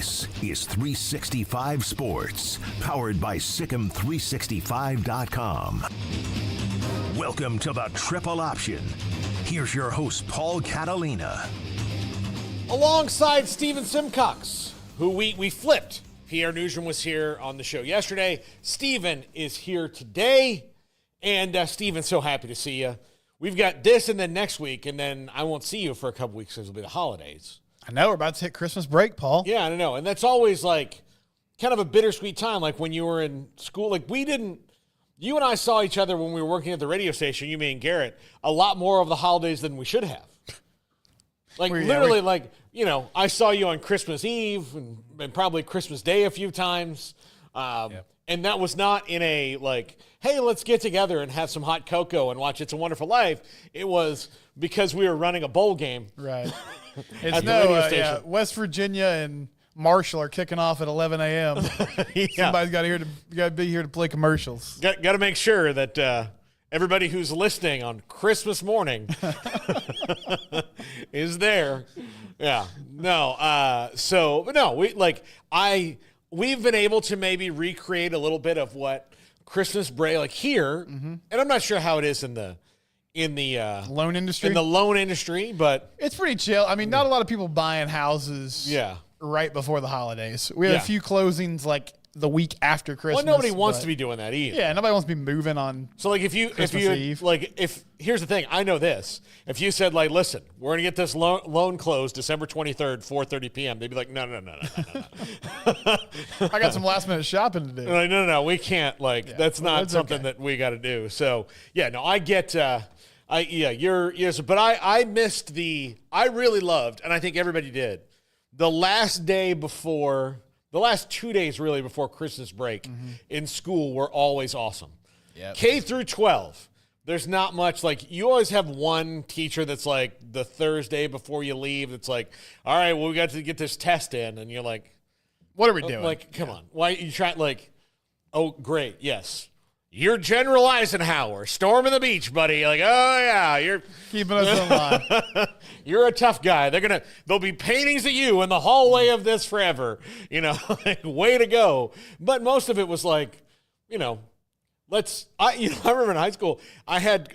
This is 365 Sports, powered by Sikkim365.com. Welcome to the Triple Option. Here's your host, Paul Catalina. Alongside Steven Simcox, who we flipped. Pierre Nugent was here on the show yesterday. Steven is here today. And Steven, so happy to see you. We've got this and then next week, and then I won't see you for a couple weeks because it'll be the holidays. I know, we're about to hit Christmas break, Paul. Yeah, I know. And that's always like kind of a bittersweet time, like when you were in school. Like you and I saw each other when we were working at the radio station, you, me, and Garrett, a lot more of the holidays than we should have. Like I saw you on Christmas Eve and probably Christmas Day a few times. And that was not in a like, hey, let's get together and have some hot cocoa and watch It's a Wonderful Life. It was because we were running a bowl game. Right. It's West Virginia and Marshall are kicking off at 11 a.m. Somebody's got to be here to play commercials. Got to make sure that everybody who's listening on Christmas morning is there. Yeah. No. We've been able to maybe recreate a little bit of what Christmas break like here, and I'm not sure how it is in the loan industry. In the loan industry, but it's pretty chill. I mean, not a lot of people buying houses. Right before the holidays. We had a few closings like the week after Christmas. Well, nobody wants to be doing that either. Yeah, nobody wants to be moving on. So like if here's the thing, I know this. If you said like, listen, we're gonna get this loan closed December 23rd, 4:30 p.m., they'd be like, no. I got some last minute shopping to do. Like, no, we can't. Like that's not something that we got to do. So I get. But I missed I really loved, and I think everybody did, the last 2 days really before Christmas break in school were always awesome. Yep. K through 12, there's not much. Like, you always have one teacher that's like the Thursday before you leave. It's like, all right, well, we got to get this test in. And you're like, what are we doing? Like, come on. Why you try like, oh, great. Yes. You're General Eisenhower, storming the beach, buddy. Like, oh yeah, you're keeping us in line. You're a tough guy. There'll be paintings of you in the hallway of this forever. Like, way to go. But most of it was like, I remember in high school, I had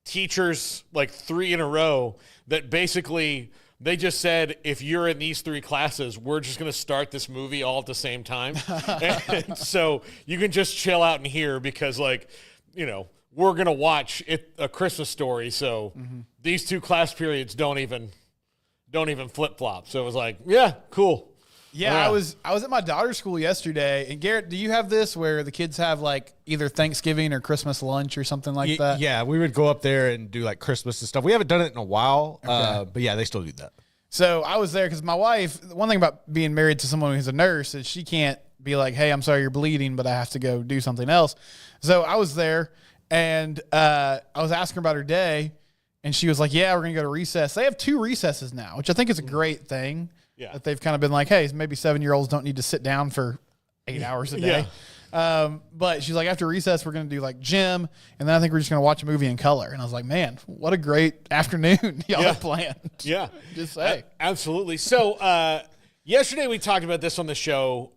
teachers like 3 in a row that basically they just said, if you're in these 3 classes, we're just going to start this movie all at the same time. And so you can just chill out in here because, like, we're going to watch A Christmas Story. So these 2 class periods don't even flip-flop. So it was like, yeah, cool. Yeah, I was at my daughter's school yesterday. And Garrett, do you have this where the kids have like either Thanksgiving or Christmas lunch or something like that? Yeah, we would go up there and do like Christmas and stuff. We haven't done it in a while, but yeah, they still do that. So I was there because my wife, one thing about being married to someone who's a nurse is she can't be like, hey, I'm sorry you're bleeding, but I have to go do something else. So I was there and I was asking her about her day and she was like, yeah, we're going to go to recess. They have 2 recesses now, which I think is a great thing. Yeah. That they've kind of been like, hey, maybe 7-year-olds don't need to sit down for 8 hours a day. But she's like, after recess, we're going to do like gym. And then I think we're just going to watch a movie in color. And I was like, man, what a great afternoon y'all have planned. Yeah. Just say. Absolutely. So yesterday we talked about this on the show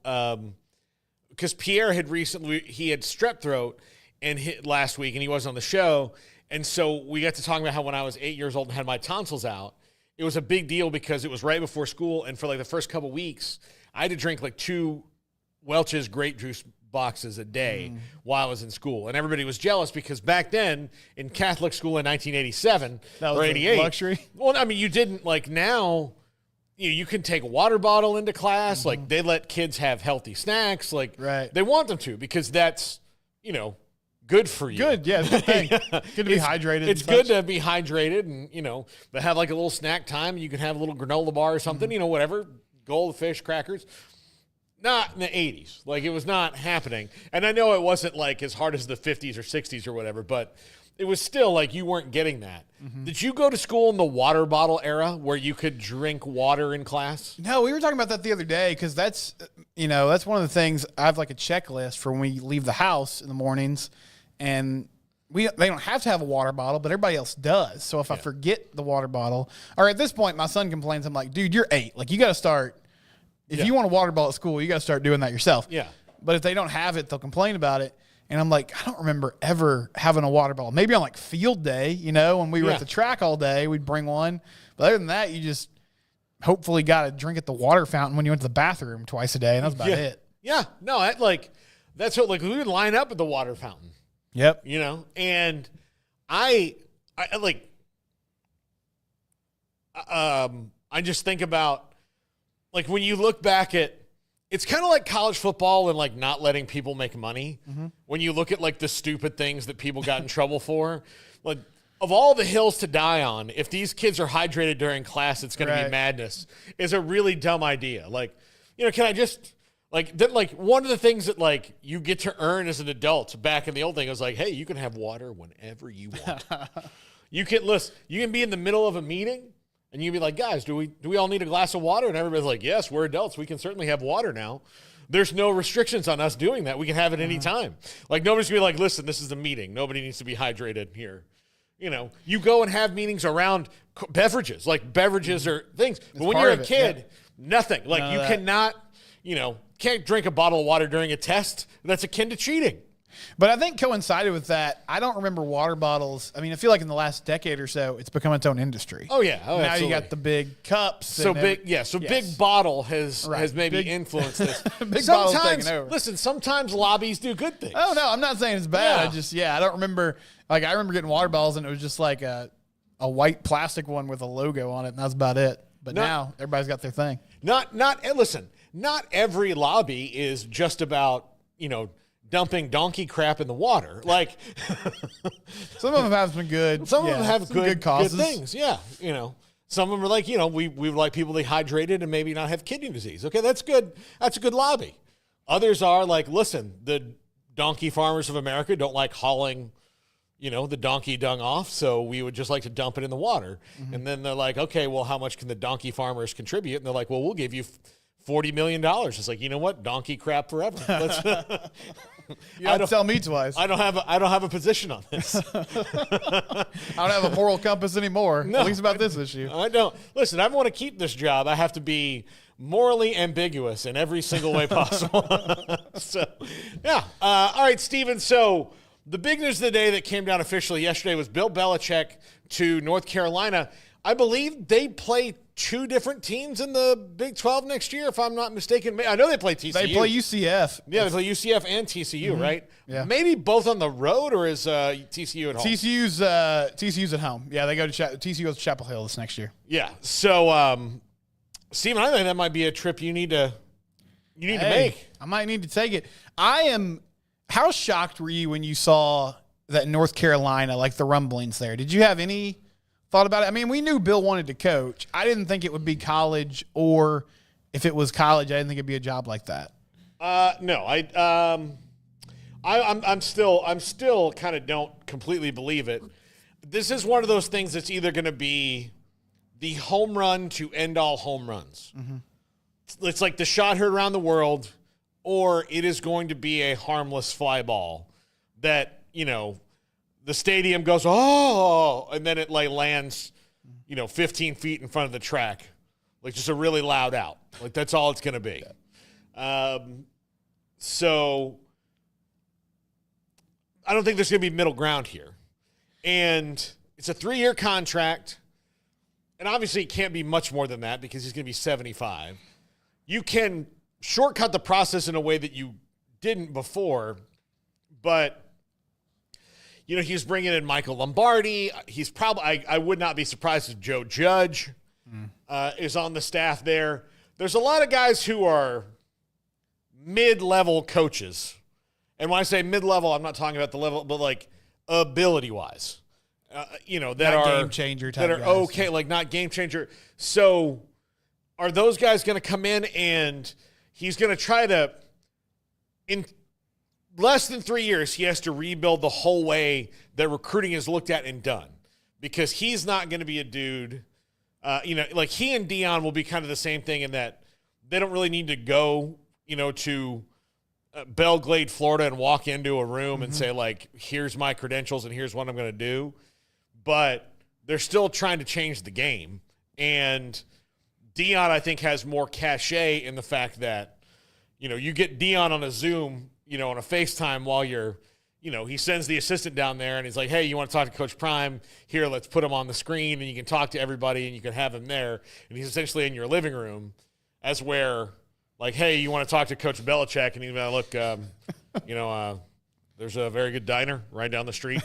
because Pierre had he had strep throat and hit last week and he wasn't on the show. And so we got to talk about how when I was 8 years old and had my tonsils out, it was a big deal because it was right before school, and for like the first couple weeks, I had to drink like 2 Welch's grape juice boxes a day while I was in school, and everybody was jealous because back then in Catholic school in 1987 or 88, luxury. Well, I mean, you didn't like now. You can take a water bottle into class. Like they let kids have healthy snacks. Like they want them to because that's good for you. Good, yeah. Good thing. Good to be hydrated. It's good to be hydrated and, but have like a little snack time. You can have a little granola bar or something, whatever. Goldfish, crackers. Not in the 80s. Like, it was not happening. And I know it wasn't like as hard as the 50s or 60s or whatever, but it was still like you weren't getting that. Did you go to school in the water bottle era where you could drink water in class? No, we were talking about that the other day because that's one of the things. I have like a checklist for when we leave the house in the mornings. And they don't have to have a water bottle, but everybody else does. So if I forget the water bottle, or at this point, my son complains, I'm like, dude, you're 8. Like, you got to start if you want a water bottle at school, you got to start doing that yourself. Yeah. But if they don't have it, they'll complain about it. And I'm like, I don't remember ever having a water bottle. Maybe on like field day, you know, when we were at the track all day, we'd bring one. But other than that, you just hopefully got to drink at the water fountain when you went to the bathroom twice a day. And that's about it. Yeah. No, that's what, like, we would line up at the water fountain. Yep. You know, and I just think about, like, when you look back at, it's kind of like college football and, like, not letting people make money. Mm-hmm. When you look at, like, the stupid things that people got in trouble for, like, of all the hills to die on, if these kids are hydrated during class, it's going to be madness, is a really dumb idea. Like, you know, can I just, like, that, like, one of the things that, like, you get to earn as an adult back in the old thing was like, hey, you can have water whenever you want. You can be in the middle of a meeting, and you'd be like, guys, do we all need a glass of water? And everybody's like, yes, we're adults. We can certainly have water now. There's no restrictions on us doing that. We can have it any time. Like, nobody's going to be like, listen, this is a meeting. Nobody needs to be hydrated here. You know, you go and have meetings around beverages. Like, beverages are things. But when you're a kid, nothing. Like, you cannot, you know, can't drink a bottle of water during a test. That's akin to cheating. But I think coincided with that, I don't remember water bottles. I mean, I feel like in the last decade or so, it's become its own industry. Oh, yeah. Oh, now absolutely. you got the big cups. So big bottle has maybe influenced this. Big bottle's taking over. Listen, sometimes lobbies do good things. Oh, no, I'm not saying it's bad. Yeah. I don't remember. Like, I remember getting water bottles, and it was just like a white plastic one with a logo on it, and that's about it. But now everybody's got their thing. Listen, not every lobby is just about, you know, dumping donkey crap in the water. Like, some of them have some good. Some of them have good causes. Good things. Yeah, you know, some of them are like, you know, we would like people dehydrated and maybe not have kidney disease. Okay, that's good. That's a good lobby. Others are like, listen, the donkey farmers of America don't like hauling, you know, the donkey dung off, so we would just like to dump it in the water. Mm-hmm. And then they're like, okay, well, how much can the donkey farmers contribute? And they're like, well, we'll give you $40 million. It's like, you know what? Donkey crap forever. You have to tell me twice. I don't have a position on this. I don't have a moral compass anymore, at least about this issue. I don't. Listen, I want to keep this job. I have to be morally ambiguous in every single way possible. So, yeah. All right, Steven. So the big news of the day that came down officially yesterday was Bill Belichick to North Carolina. I believe they play two different teams in the Big 12 next year, if I'm not mistaken. I know they play TCU. They play UCF. Yeah, they play UCF and TCU, right? Yeah. Maybe both on the road, or is TCU at home? TCU's at home. Yeah, they go to TCU goes to Chapel Hill this next year. Yeah. So, Steven, I think that might be a trip you need to make. I might need to take it. How shocked were you when you saw that North Carolina, like the rumblings there? Did you have any thought about it? I mean, we knew Bill wanted to coach. I didn't think it would be college, or if it was college, I didn't think it'd be a job like that. No, I'm still kind of don't completely believe it. This is one of those things that's either going to be the home run to end all home runs. Mm-hmm. It's like the shot heard around the world, or it is going to be a harmless fly ball that, you know, the stadium goes, oh, and then it like lands, you know, 15 feet in front of the track. Like just a really loud out. Like that's all it's going to be. So I don't think there's going to be middle ground here. And it's a 3-year contract. And obviously it can't be much more than that because he's going to be 75. You can shortcut the process in a way that you didn't before, but you know, he's bringing in Michael Lombardi. He's probably, I would not be surprised if Joe Judge is on the staff there. There's a lot of guys who are mid-level coaches. And when I say mid-level, I'm not talking about the level, but like ability-wise. You know, that not are game changer type that are guys. okay, like not game changer. So are those guys going to come in and he's going to try to, in less than 3 years, he has to rebuild the whole way that recruiting is looked at and done, because he's not going to be a dude, you know, like he and Dion will be kind of the same thing in that they don't really need to go, you know, to Belle Glade, Florida and walk into a room and say like, here's my credentials and here's what I'm going to do. But they're still trying to change the game. And Dion, I think, has more cachet in the fact that, you get Dion on a Zoom, on a FaceTime while you're, he sends the assistant down there and he's like, hey, you want to talk to Coach Prime? Here, let's put him on the screen and you can talk to everybody and you can have him there. And he's essentially in your living room, as where, like, hey, you want to talk to Coach Belichick? And he's like, look, there's a very good diner right down the street.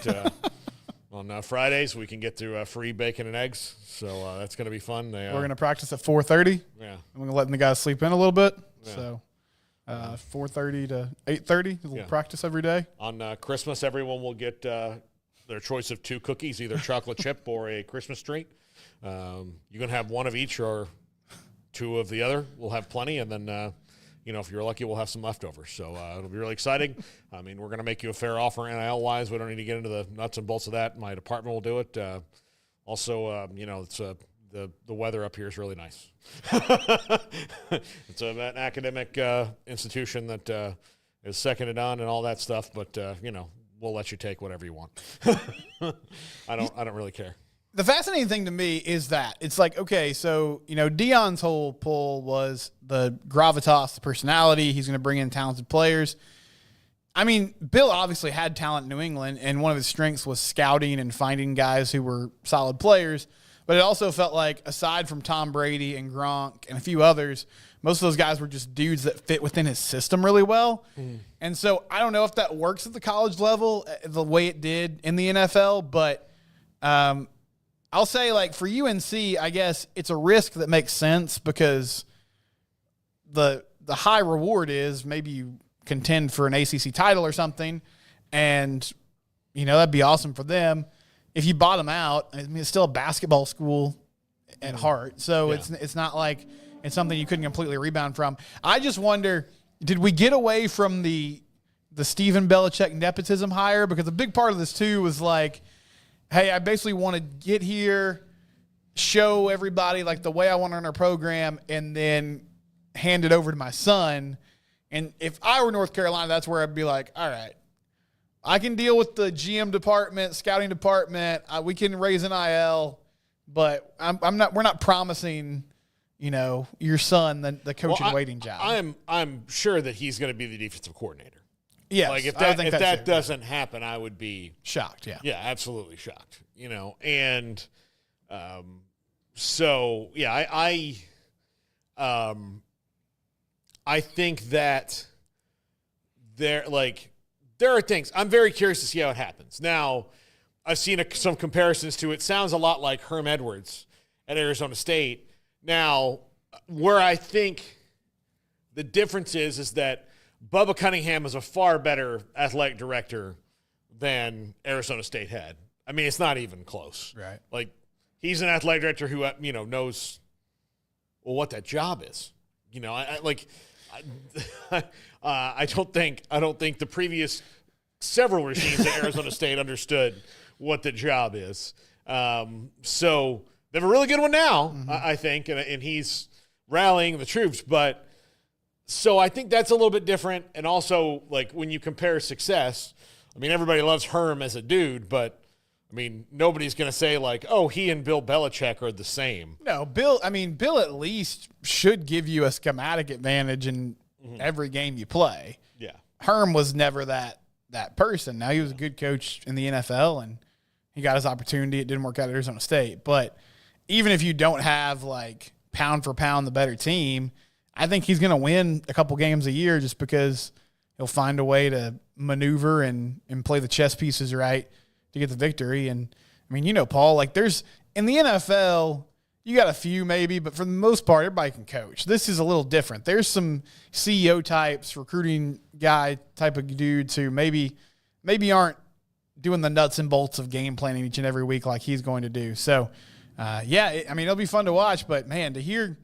On Fridays, we can get through free bacon and eggs. So that's going to be fun. We're going to practice at 4:30. Yeah. I'm going to let the guys sleep in a little bit. Yeah. So 4:30 to 8:30, a little practice every day. On Christmas, everyone will get their choice of 2 cookies, either chocolate chip or a Christmas treat. You can have one of each or 2 of the other. We'll have plenty, and then if you're lucky, we'll have some leftovers. So it'll be really exciting. I mean, we're going to make you a fair offer NIL-wise. We don't need to get into the nuts and bolts of that. My department will do it. Also, it's the weather up here is really nice. It's an academic institution that is seconded on and all that stuff, but, we'll let you take whatever you want. I don't really care. The fascinating thing to me is that it's like, okay, so, Dion's whole pull was the gravitas, the personality. He's going to bring in talented players. I mean, Bill obviously had talent in New England, and one of his strengths was scouting and finding guys who were solid players. But it also felt like, aside from Tom Brady and Gronk and a few others, most of those guys were just dudes that fit within his system really well. And so I don't know if that works at the college level the way it did in the NFL, but I'll say, like, for UNC, I guess it's a risk that makes sense because the high reward is maybe you contend for an ACC title or something, and, that'd be awesome for them. If you bottom out, I mean, it's still a basketball school at heart, so it's not like it's something you couldn't completely rebound from. I just wonder, did we get away from the Stephen Belichick nepotism hire? Because a big part of this, too, was like, hey, I basically want to get here, show everybody like the way I want to run our program, and then hand it over to my son. And if I were North Carolina, that's where I'd be like, all right, I can deal with the GM department, scouting department. We can raise NIL, but we're not promising, your son the coach in waiting job. I'm sure that he's going to be the defensive coordinator. Yes, like if that doesn't happen, I would be shocked. Yeah, absolutely shocked. And so yeah, I think that there are things. I'm very curious to see how it happens. Now, I've seen some comparisons to it. Sounds a lot like Herm Edwards at Arizona State. Now, where I think the difference is that Bubba Cunningham is a far better athletic director than Arizona State had. I mean, it's not even close. Right. Like, he's an athletic director who, knows what that job is. I don't think the previous several regimes at Arizona State understood what the job is. So they have a really good one now, I think, and he's rallying the troops. But so I think that's a little bit different. And also, like, when you compare success, I mean, everybody loves Herm as a dude, but I mean, nobody's going to say, like, oh, he and Bill Belichick are the same. No, Bill at least should give you a schematic advantage in every game you play. Yeah. Herm was never that person. Now, he was a good coach in the NFL, and he got his opportunity. It didn't work out at Arizona State. But even if you don't have, like, pound for pound the better team, I think he's going to win a couple games a year just because he'll find a way to maneuver and play the chess pieces right to get the victory. And I mean, Paul, like, there's in the NFL, you got a few maybe, but for the most part, everybody can coach. This is a little different. There's some CEO types, recruiting guy type of dudes who maybe aren't doing the nuts and bolts of game planning each and every week like he's going to do. So, it'll be fun to watch. But man, to hear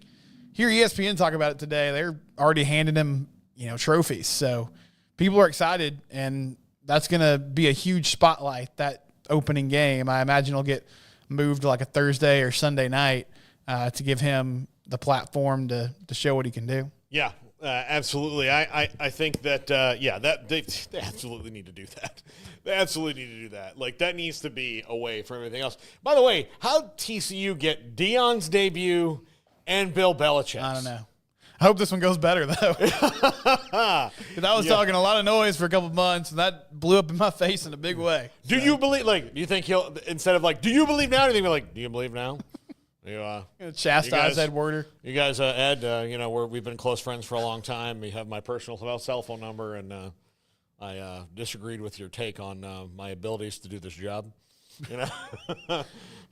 ESPN talk about it today, they're already handing him trophies. So people are excited, and that's going to be a huge spotlight, that opening game. I imagine it'll get moved to like a Thursday or Sunday night to give him the platform to show what he can do. Yeah, absolutely. I think that, that they absolutely need to do that. They absolutely need to do that. Like, that needs to be away from everything else. By the way, how'd TCU get Deion's debut and Bill Belichick. I don't know. I hope this one goes better, though. Because I was talking a lot of noise for a couple months, and that blew up in my face in a big way. Do you believe, do you think he'll, instead of do you believe now, do you think like, do you believe now? Chastise Ed Werder. You guys, Ed, we've been close friends for a long time. You have my personal cell phone number, and I disagreed with your take on my abilities to do this job.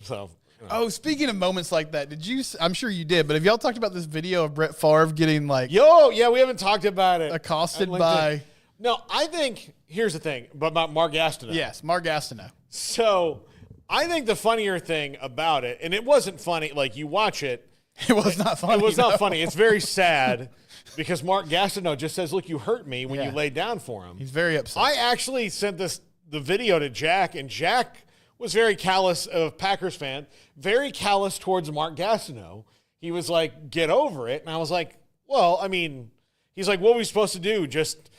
So. Oh, speaking of moments like that, I'm sure you did, but have y'all talked about this video of Brett Favre getting yeah, we haven't talked about it. Accosted by. No, I think, here's the thing, but about Mark Gastineau. Yes, Mark Gastineau. So I think the funnier thing about it, and it wasn't funny, you watch it. It was not funny. It was not funny. It's very sad because Mark Gastineau just says, look, you hurt me when you laid down for him. He's very upset. I actually sent the video to Jack, and Jack was very callous, a Packers fan, very callous towards Mark Gastineau. He was like, get over it. And I was like, well, I mean, he's like, what are we supposed to do? Just,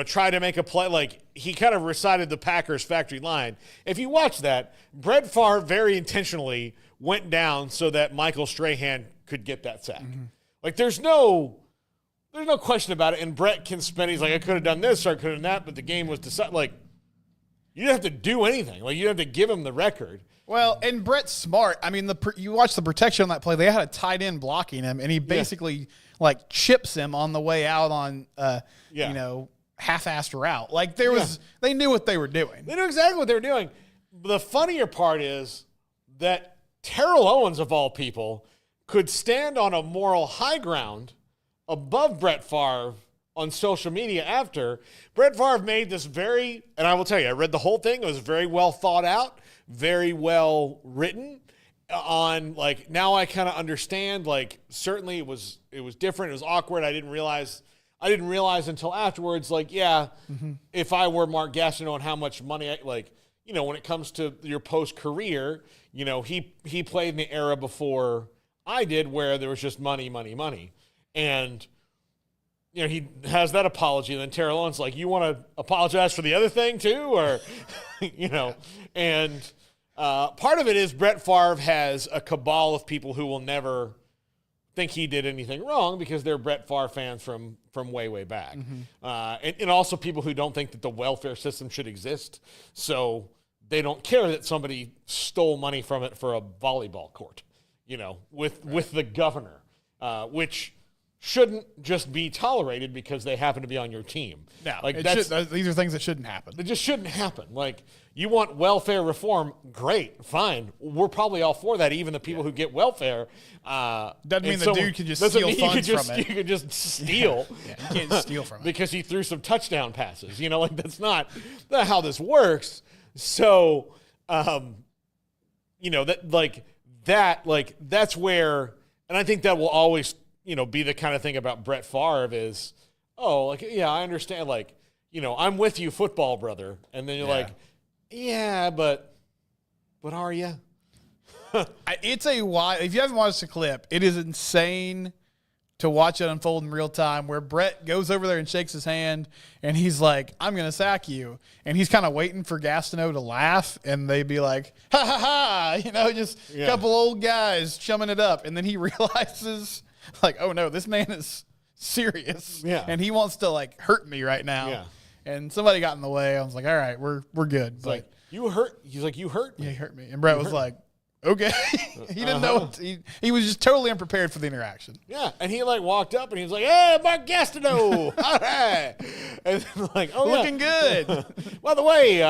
try to make a play. He kind of recited the Packers factory line. If you watch that, Brett Favre very intentionally went down so that Michael Strahan could get that sack. Mm-hmm. There's no question about it. And Brett can spend, he's like, I could have done this or I could have done that, but the game was decided. You didn't have to do anything. You didn't have to give him the record. Well, and Brett's smart. I mean, you watch the protection on that play. They had a tight end blocking him, and he basically chips him on the way out on half-assed route. They knew what they were doing. They knew exactly what they were doing. The funnier part is that Terrell Owens, of all people, could stand on a moral high ground above Brett Favre on social media after. Brett Favre made this and I will tell you, I read the whole thing. It was very well thought out, very well written on now I kind of understand, certainly it was different. It was awkward. I didn't realize until afterwards, if I were Mark Gastineau and how much money when it comes to your post-career, he played in the era before I did where there was just money. And he has that apology, and then Terrell Owens you want to apologize for the other thing too, or and part of it is Brett Favre has a cabal of people who will never think he did anything wrong because they're Brett Favre fans from way back, and also people who don't think that the welfare system should exist, so they don't care that somebody stole money from it for a volleyball court, with the governor, which shouldn't just be tolerated because they happen to be on your team. No, these are things that shouldn't happen. They just shouldn't happen. You want welfare reform, great, fine. We're probably all for that, even the people who get welfare. Doesn't mean the dude can just steal funds from it. You could just steal. You can't steal from it. Because he threw some touchdown passes. That's not how this works. So, that's where, and I think that will always be the kind of thing about Brett Favre is, I understand, I'm with you, football brother. And then you're but are you? It's if you haven't watched the clip, it is insane to watch it unfold in real time where Brett goes over there and shakes his hand and he's like, I'm going to sack you. And he's kind of waiting for Gastineau to laugh and they'd be like, ha ha ha, just a couple old guys chumming it up. And then he realizes oh no, this man is serious. Yeah. And he wants to hurt me right now. Yeah. And somebody got in the way. I was like, all right, we're good. But you hurt. He's like, you hurt me. Yeah, he hurt me. And Brett was like, okay. He didn't know. He was just totally unprepared for the interaction. Yeah. And he walked up and he was like, hey, Mark Gastineau. All right. And looking good. By the way,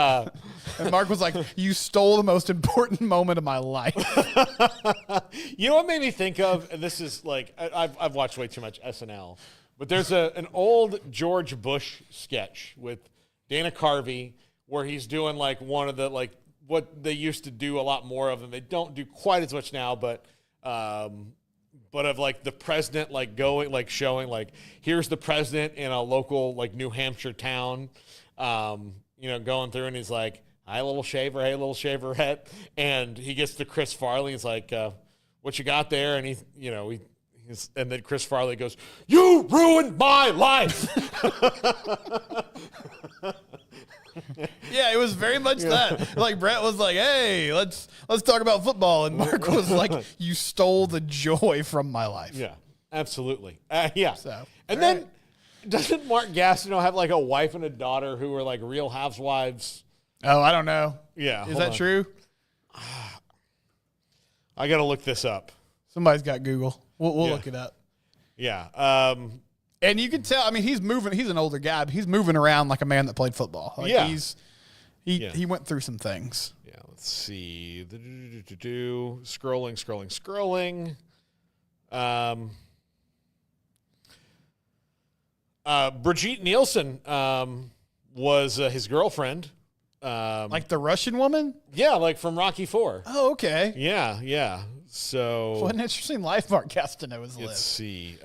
and Mark was like, you stole the most important moment of my life. You know what made me think of, and this is I've watched way too much SNL, but there's an old George Bush sketch with Dana Carvey where he's doing one of the what they used to do a lot more of, and they don't do quite as much now, but of the president going showing here's the president in a local New Hampshire town, going through, and he's like, hi, little shaver, hey, little shaverette, and he gets to Chris Farley. He's like, what you got there? And and then Chris Farley goes, you ruined my life. Yeah, it was very much that. Like Brett was like, "Hey, let's talk about football," and Mark was like, "You stole the joy from my life." Yeah, absolutely. Yeah. So, and then doesn't Mark Gastineau have like a wife and a daughter who are like real housewives? Oh, I don't know. Yeah. Is hold that on. true? I got to look this up. Somebody's got Google. We'll Yeah. look it up. Yeah. And you can tell. I mean, he's moving. He's an older guy, but he's moving around like a man that played football. Like Yeah. He went through some things. Yeah. Let's see. Scrolling. Brigitte Nielsen was his girlfriend. Like the Russian woman. Yeah, like from Rocky IV. Oh, okay. Yeah. So What an interesting life Mark Gastineau has let's lived. see.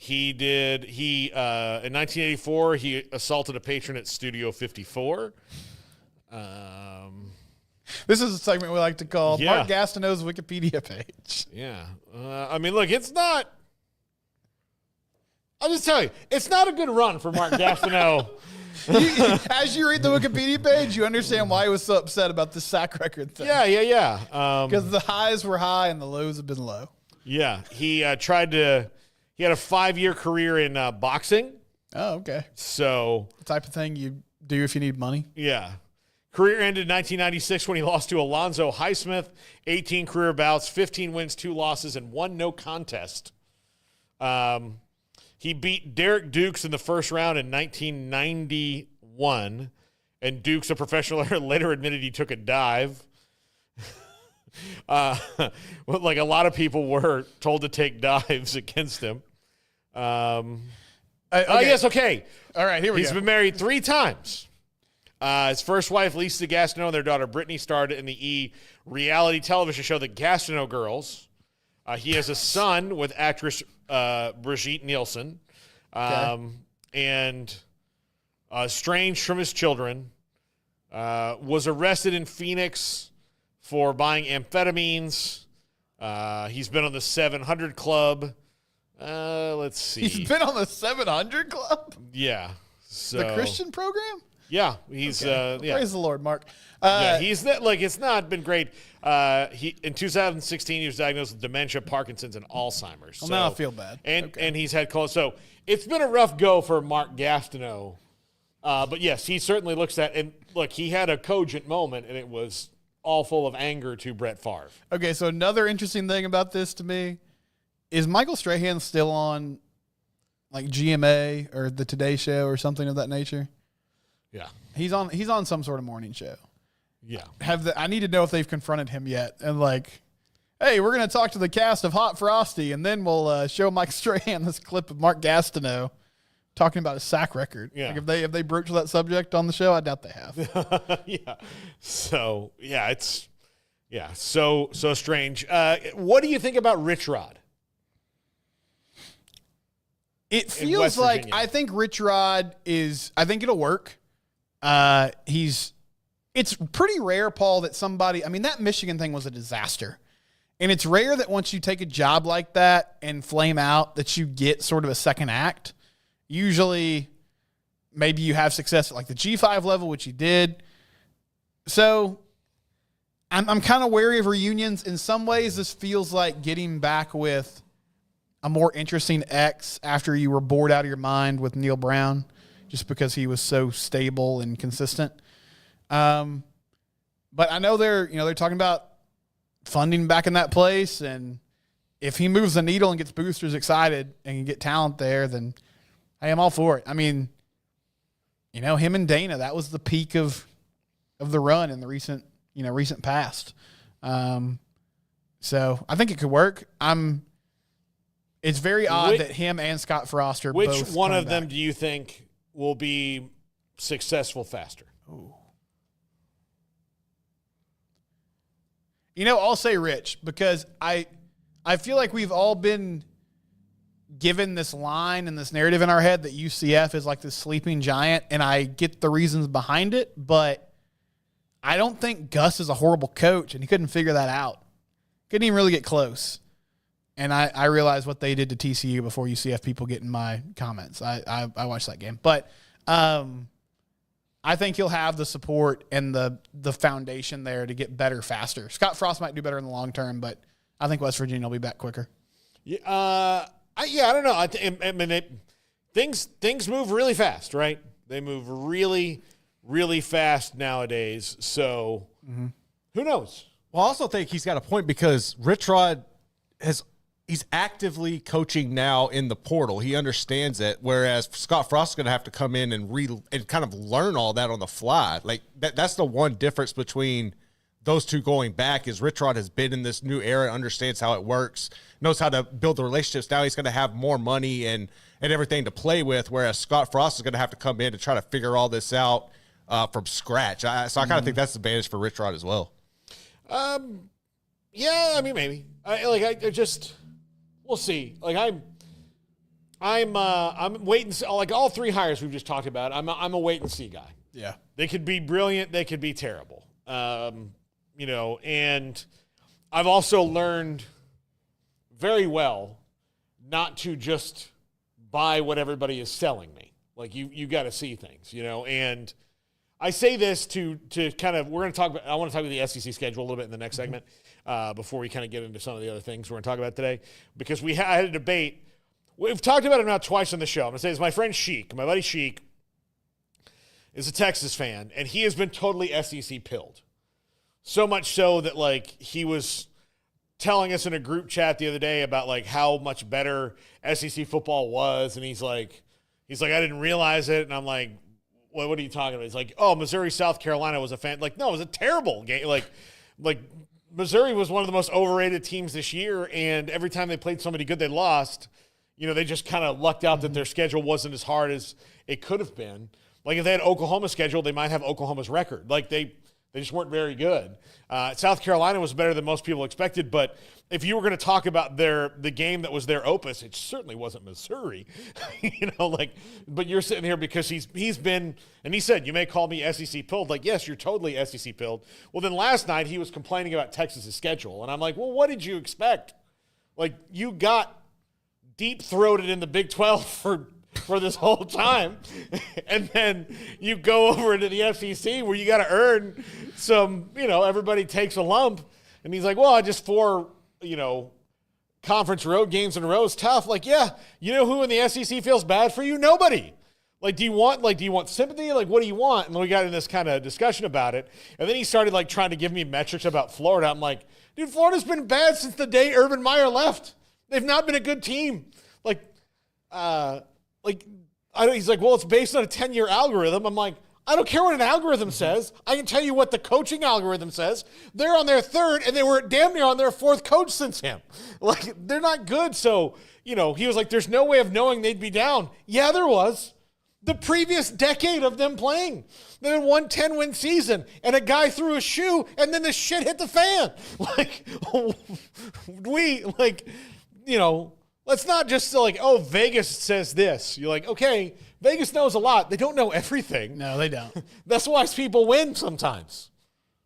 He did. In 1984, he assaulted a patron at Studio 54. This is a segment we like to call Yeah. Mark Gastineau's Wikipedia page. Yeah. I mean, look, it's not. I'll just tell you, it's not a good run for Mark Gastineau. As you read the Wikipedia page, you understand why he was so upset about the sack record thing. Yeah. Because the highs were high and the lows have been low. Yeah. He tried to. He had a 5-year career in boxing. Oh, okay. So The type of thing you do if you need money. yeah. Career ended in 1996 when he lost to Alonzo Highsmith. 18 career bouts, 15 wins, 2 losses, and 1 no contest. He beat Derek Dukes in the first round in 1991, and Dukes, a professional, later admitted he took a dive. Like a lot of people were told to take dives against him. Oh, yes, okay. All right, here we He's go. been married 3 times. His first wife, Lisa Gastineau, and their daughter, Brittany, starred in the reality television show, The Gastineau Girls. He has a son with actress Brigitte Nielsen. And estranged from his children. Was arrested in Phoenix for buying amphetamines. He's been on the 700 Club. Let's see. He's been on the 700 Club? Yeah. So, The Christian program? Yeah, he's yeah. Praise the Lord, Mark. Yeah, he's that. Like, it's not been great. He in 2016 he was diagnosed with dementia, Parkinson's, and Alzheimer's. Well, now I feel bad. And he's had cold. So it's been a rough go for Mark Gastineau. But yes, he certainly looks at. And look, he had a cogent moment, and it was all full of anger to Brett Favre. Okay, so another interesting thing about this to me is Michael Strahan still on like GMA or the Today Show or something of that nature? Yeah, He's on some sort of morning show. yeah. I need to know if they've confronted him yet and like, hey, we're going to talk to the cast of Hot Frosty and then we'll show Mike Strahan this clip of Mark Gastineau talking about his sack record. Yeah. Like if they broached that subject on the show, I doubt they have. Yeah. So so strange. What do you think about Rich Rod? It West feels like Virginia. I think Rich Rod I think it'll work. It's pretty rare, Paul, that that Michigan thing was a disaster. And it's rare that once you take a job like that and flame out that you get sort of a second act. Usually maybe you have success at like the G5 level, which you did. So I'm kind of wary of reunions. In some ways, this feels like getting back with a more interesting ex after you were bored out of your mind with Neil Brown, just because he was so stable and consistent. But I know they're talking about funding back in that place, and if he moves the needle and gets boosters excited and can get talent there, then I am all for it. I mean, him and Dana, that was the peak of the run in the recent past. So I think it could work. It's very odd that him and Scott Frost are both. Which one coming of them back. do you think will be successful faster? Ooh. I'll say Rich because I feel like we've all been given this line and this narrative in our head that UCF is like this sleeping giant, and I get the reasons behind it, but I don't think Gus is a horrible coach, and he couldn't figure that out. Couldn't even really get close. And I realized what they did to TCU before UCF people get in my comments. I watched that game. But I think he'll have the support and the foundation there to get better faster. Scott Frost might do better in the long term, but I think West Virginia will be back quicker. Yeah, I don't know. I mean, things move really fast, right? They move really, really fast nowadays. So who knows? Well, I also think he's got a point because Rich Rod he's actively coaching now in the portal. He understands it, whereas Scott Frost is going to have to come in and kind of learn all that on the fly. Like that's the one difference between those two going back is Rich Rod has been in this new era, understands how it works, knows how to build the relationships. Now he's going to have more money and everything to play with, whereas Scott Frost is going to have to come in to try to figure all this out from scratch. So I kind of think that's the advantage for Rich Rod as well. Yeah, I mean, maybe. We'll see. Like I'm waiting. Like all three hires we've just talked about, I'm a wait and see guy. Yeah, they could be brilliant. They could be terrible. And I've also learned very well not to just buy what everybody is selling me. Like you got to see things, and I say this to kind of, I want to talk about the SEC schedule a little bit in the next segment before we kind of get into some of the other things we're going to talk about today, because I had a debate. We've talked about it now twice on the show. I'm going to say this. My friend Sheik, my buddy Sheik, is a Texas fan, and he has been totally SEC pilled. So much so that, like, he was telling us in a group chat the other day about, like, how much better SEC football was, and he's like, I didn't realize it, and I'm like, what are you talking about? He's like, oh, Missouri, South Carolina was a fan. Like, no, it was a terrible game. Like Missouri was one of the most overrated teams this year, and every time they played somebody good, they lost. They just kind of lucked out that their schedule wasn't as hard as it could have been. Like, if they had Oklahoma's schedule, they might have Oklahoma's record. Like, they just weren't very good. South Carolina was better than most people expected, but if you were going to talk about the game that was their opus, it certainly wasn't Missouri. But you're sitting here because he's been, and he said, you may call me SEC pilled. Like, yes, you're totally SEC pilled. Well, then last night he was complaining about Texas's schedule, and I'm like, well, what did you expect? Like, you got deep-throated in the Big 12 for this whole time, and then you go over into the FCC where you got to earn some, everybody takes a lump, and he's like, well, I just 4, conference road games in a row is tough. Like, yeah, who in the SEC feels bad for you? Nobody. Like, do you want sympathy? Like, what do you want? And then we got in this kind of discussion about it, and then he started, like, trying to give me metrics about Florida. I'm like, dude, Florida's been bad since the day Urban Meyer left. They've not been a good team. He's like, well, it's based on a 10-year algorithm. I'm like, I don't care what an algorithm says. I can tell you what the coaching algorithm says. They're on their third, and they were damn near on their fourth coach since him. Like, they're not good. So, he was like, there's no way of knowing they'd be down. Yeah, there was. The previous decade of them playing. They had one 10-win season, and a guy threw a shoe, and then the shit hit the fan. Let's not just like, oh, Vegas says this. You're like, okay, Vegas knows a lot. They don't know everything. No, they don't. That's why people win sometimes.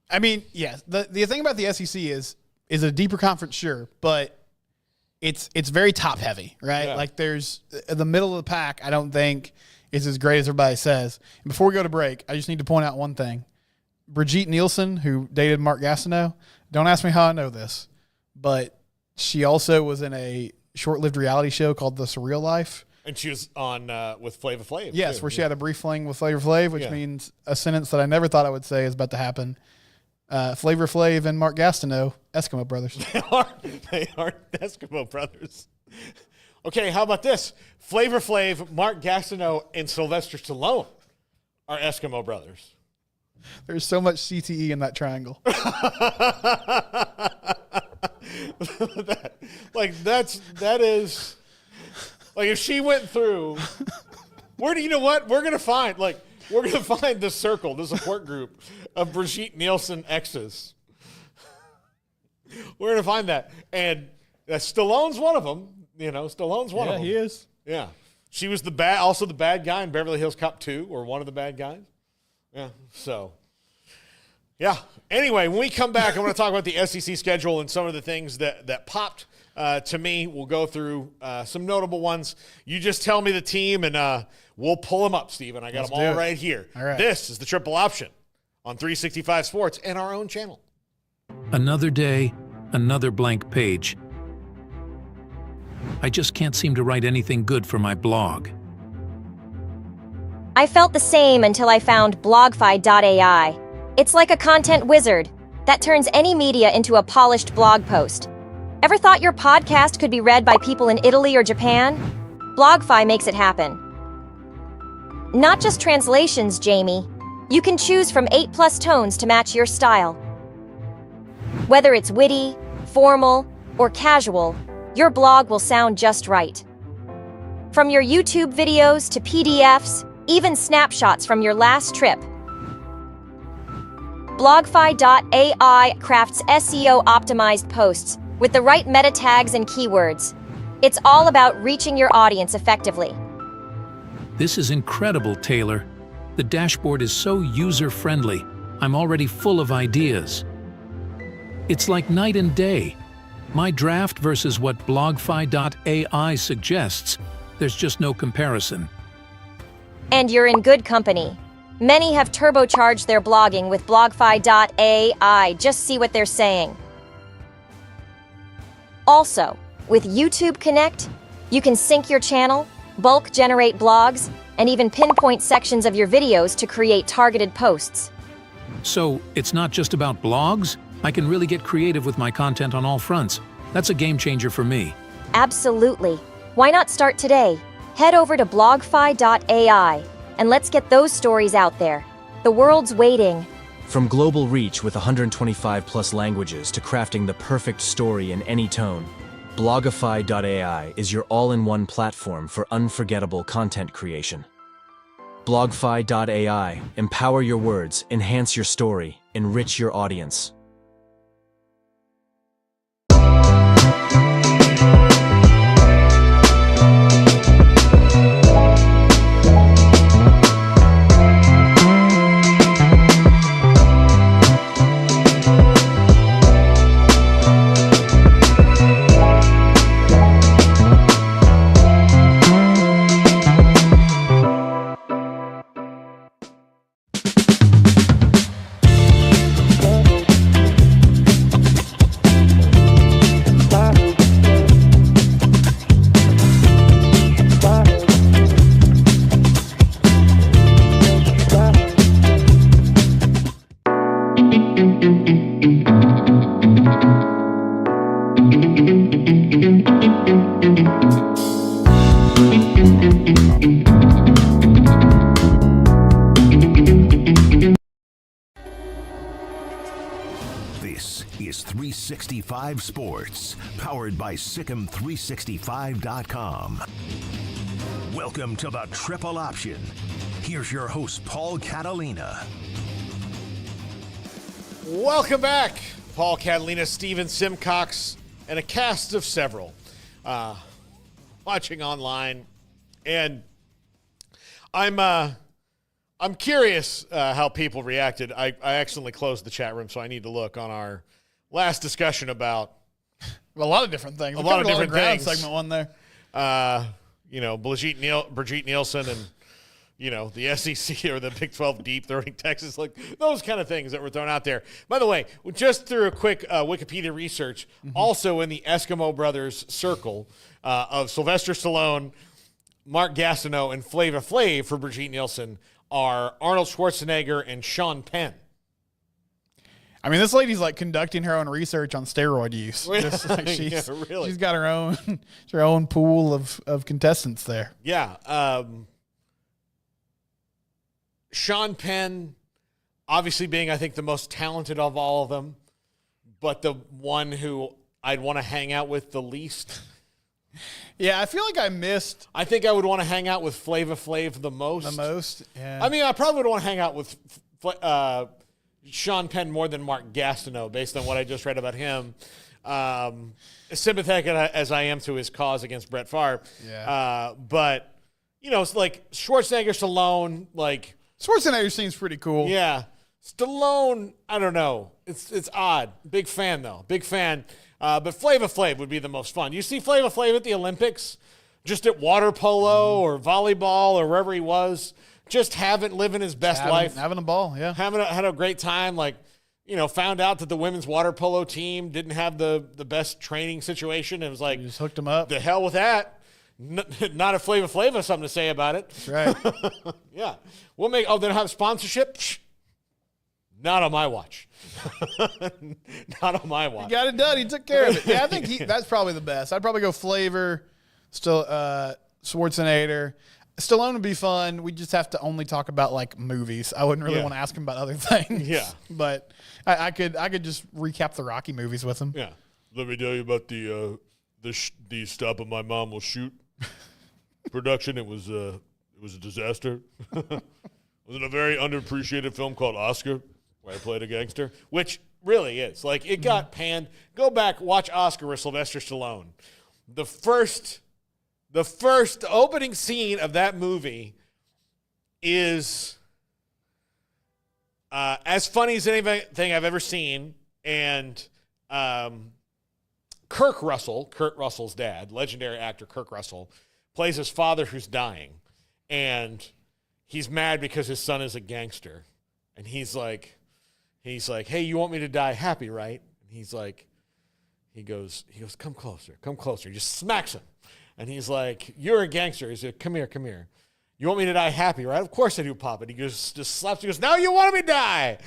I mean, yeah, the thing about the SEC is a deeper conference, sure, but it's very top heavy, right? Yeah. Like, there's the middle of the pack. I don't think is as great as everybody says. And before we go to break, I just need to point out one thing. Brigitte Nielsen, who dated Mark Gastineau, don't ask me how I know this, but she also was in a short-lived reality show called The Surreal Life. And she was on with Flava Flav. Yes, too. where she had a brief fling with Flavor Flav, which means a sentence that I never thought I would say is about to happen. Flavor Flav and Mark Gastineau, Eskimo brothers. They are Eskimo brothers. Okay, how about this? Flavor Flav, Mark Gastineau, and Sylvester Stallone are Eskimo brothers. There's so much CTE in that triangle. that is like, if she went through, you know what? We're gonna find the circle, the support group of Brigitte Nielsen exes. We're gonna find that, and Stallone's one of them. Stallone's one of them. Yeah, he is. Yeah, she was the bad guy in Beverly Hills Cop 2, or one of the bad guys. Yeah, so Yeah. Anyway, when we come back, I want to talk about the SEC schedule and some of the things that popped to me. We'll go through some notable ones. You just tell me the team, and we'll pull them up, Steven. I got them all right here. All right. This is the Triple Option on 365 Sports and our own channel. Another day, another blank page. I just can't seem to write anything good for my blog. I felt the same until I found BlogFi.ai. It's like a content wizard that turns any media into a polished blog post. Ever thought your podcast could be read by people in Italy or Japan? BlogFi makes it happen. Not just translations, Jamie. You can choose from 8+ tones to match your style. Whether it's witty, formal, or casual, your blog will sound just right. From your YouTube videos to PDFs, even snapshots from your last trip, BlogFi.ai crafts SEO-optimized posts with the right meta tags and keywords. It's all about reaching your audience effectively. This is incredible, Taylor. The dashboard is so user-friendly. I'm already full of ideas. It's like night and day. My draft versus what BlogFi.ai suggests. There's just no comparison. And you're in good company. Many have turbocharged their blogging with BlogFi.ai. Just see what they're saying. Also, with YouTube Connect, you can sync your channel, bulk generate blogs, and even pinpoint sections of your videos to create targeted posts. So, it's not just about blogs? I can really get creative with my content on all fronts. That's a game changer for me. Absolutely. Why not start today? Head over to BlogFi.ai and let's get those stories out there. The world's waiting. From global reach with 125+ languages to crafting the perfect story in any tone, Blogify.ai is your all-in-one platform for unforgettable content creation. Blogify.ai. Empower your words, enhance your story, enrich your audience. This is 365 Sports, powered by Sikkim365.com. Welcome to the Triple Option. Here's your host, Paul Catalina. Welcome back. Paul Catalina, Steven Simcox, and a cast of several watching online. And I'm curious how people reacted. I accidentally closed the chat room, so I need to look on our last discussion about A lot of different things. a lot of different things. Segment one there. Brigitte Nielsen and, the SEC or the Big 12 deep throwing Texas, like those kind of things that were thrown out there. By the way, just through a quick Wikipedia research, also in the Eskimo Brothers circle of Sylvester Stallone, Mark Gastineau, and Flava Flav for Brigitte Nielsen are Arnold Schwarzenegger and Sean Penn. I mean, this lady's like conducting her own research on steroid use. Just like she's got her own pool of contestants there. Yeah. Sean Penn, obviously being, I think, the most talented of all of them, but the one who I'd want to hang out with the least. Yeah, I feel like I think I would want to hang out with Flava Flav the most. Yeah. I mean, I probably would want to hang out with Sean Penn more than Mark Gastineau, based on what I just read about him. Sympathetic as I am to his cause against Brett Favre. Yeah. But, it's like Schwarzenegger, Stallone, like... Schwarzenegger seems pretty cool. Yeah. Stallone, I don't know. It's odd. Big fan, though. Big fan. But Flava Flav would be the most fun. You see Flava Flav at the Olympics, just at water polo or volleyball or wherever he was, just living his best life. Having a ball, yeah. Had a great time. Like, found out that the women's water polo team didn't have the best training situation. It was like, You just hooked him up. the hell with that. Not a Flava Flav has something to say about it. That's right. Yeah. We'll they'll have sponsorship. Not on my watch. Not on my watch. He got it done. He took care of it. Yeah, I think that's probably the best. I'd probably go Flavor, Schwarzenegger. Stallone would be fun. We just have to only talk about like movies. I wouldn't really want to ask him about other things. Yeah. But I could just recap the Rocky movies with him. Yeah. Let me tell you about the Stop of My Mom Will Shoot production. It was a disaster. Was it a very underappreciated film called Oscar, where I played a gangster? Which really is. Like, it got panned. Go back, watch Oscar with Sylvester Stallone. The first opening scene of that movie is as funny as anything I've ever seen. And Kurt Russell's dad, legendary actor Kurt Russell, plays his father who's dying. And he's mad because his son is a gangster. And he's like, hey, you want me to die happy, right? And he goes, come closer. He just smacks him. And he's like, you're a gangster. He's like, come here. You want me to die happy, right? Of course I do, Pop. And he just slaps. He goes, now you want me to die.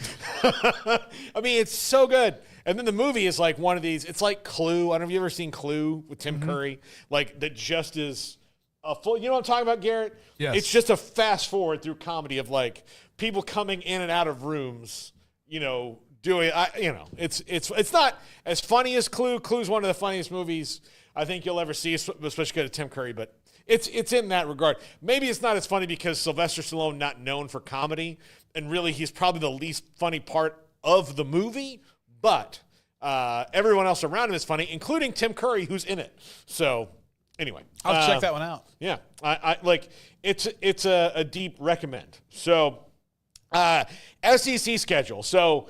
I mean, it's so good. And then the movie is like one of these. It's like Clue. I don't know if you've ever seen Clue with Tim Curry. Like, that just is a full. You know what I'm talking about, Garrett? Yes. It's just a fast forward through comedy of like people coming in and out of rooms. Doing. It's not as funny as Clue. Clue's one of the funniest movies I think you'll ever see, especially because of Tim Curry. But it's in that regard. Maybe it's not as funny because Sylvester Stallone not known for comedy, and really he's probably the least funny part of the movie. But everyone else around him is funny, including Tim Curry, who's in it. So anyway, I'll check that one out. Yeah, I like it's a deep recommend. So SEC schedule. So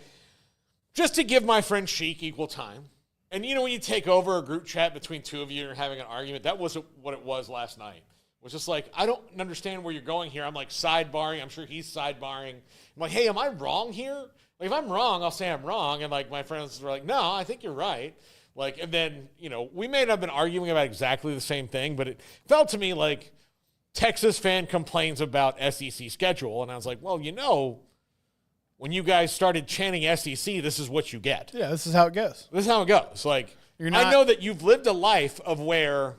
just to give my friend Sheik equal time. And when you take over a group chat between two of you and having an argument, that wasn't what it was last night. It was just like, I don't understand where you're going here. I'm like sidebarring. I'm sure he's sidebarring. I'm like, hey, am I wrong here? Like, if I'm wrong, I'll say I'm wrong. And like my friends were like, no, I think you're right. Like, and then, we may not have been arguing about exactly the same thing, but it felt to me like Texas fan complains about SEC schedule. And I was like, well, when you guys started chanting SEC, this is what you get. Yeah, this is how it goes. This is how it goes. Like, I know that you've lived a life of where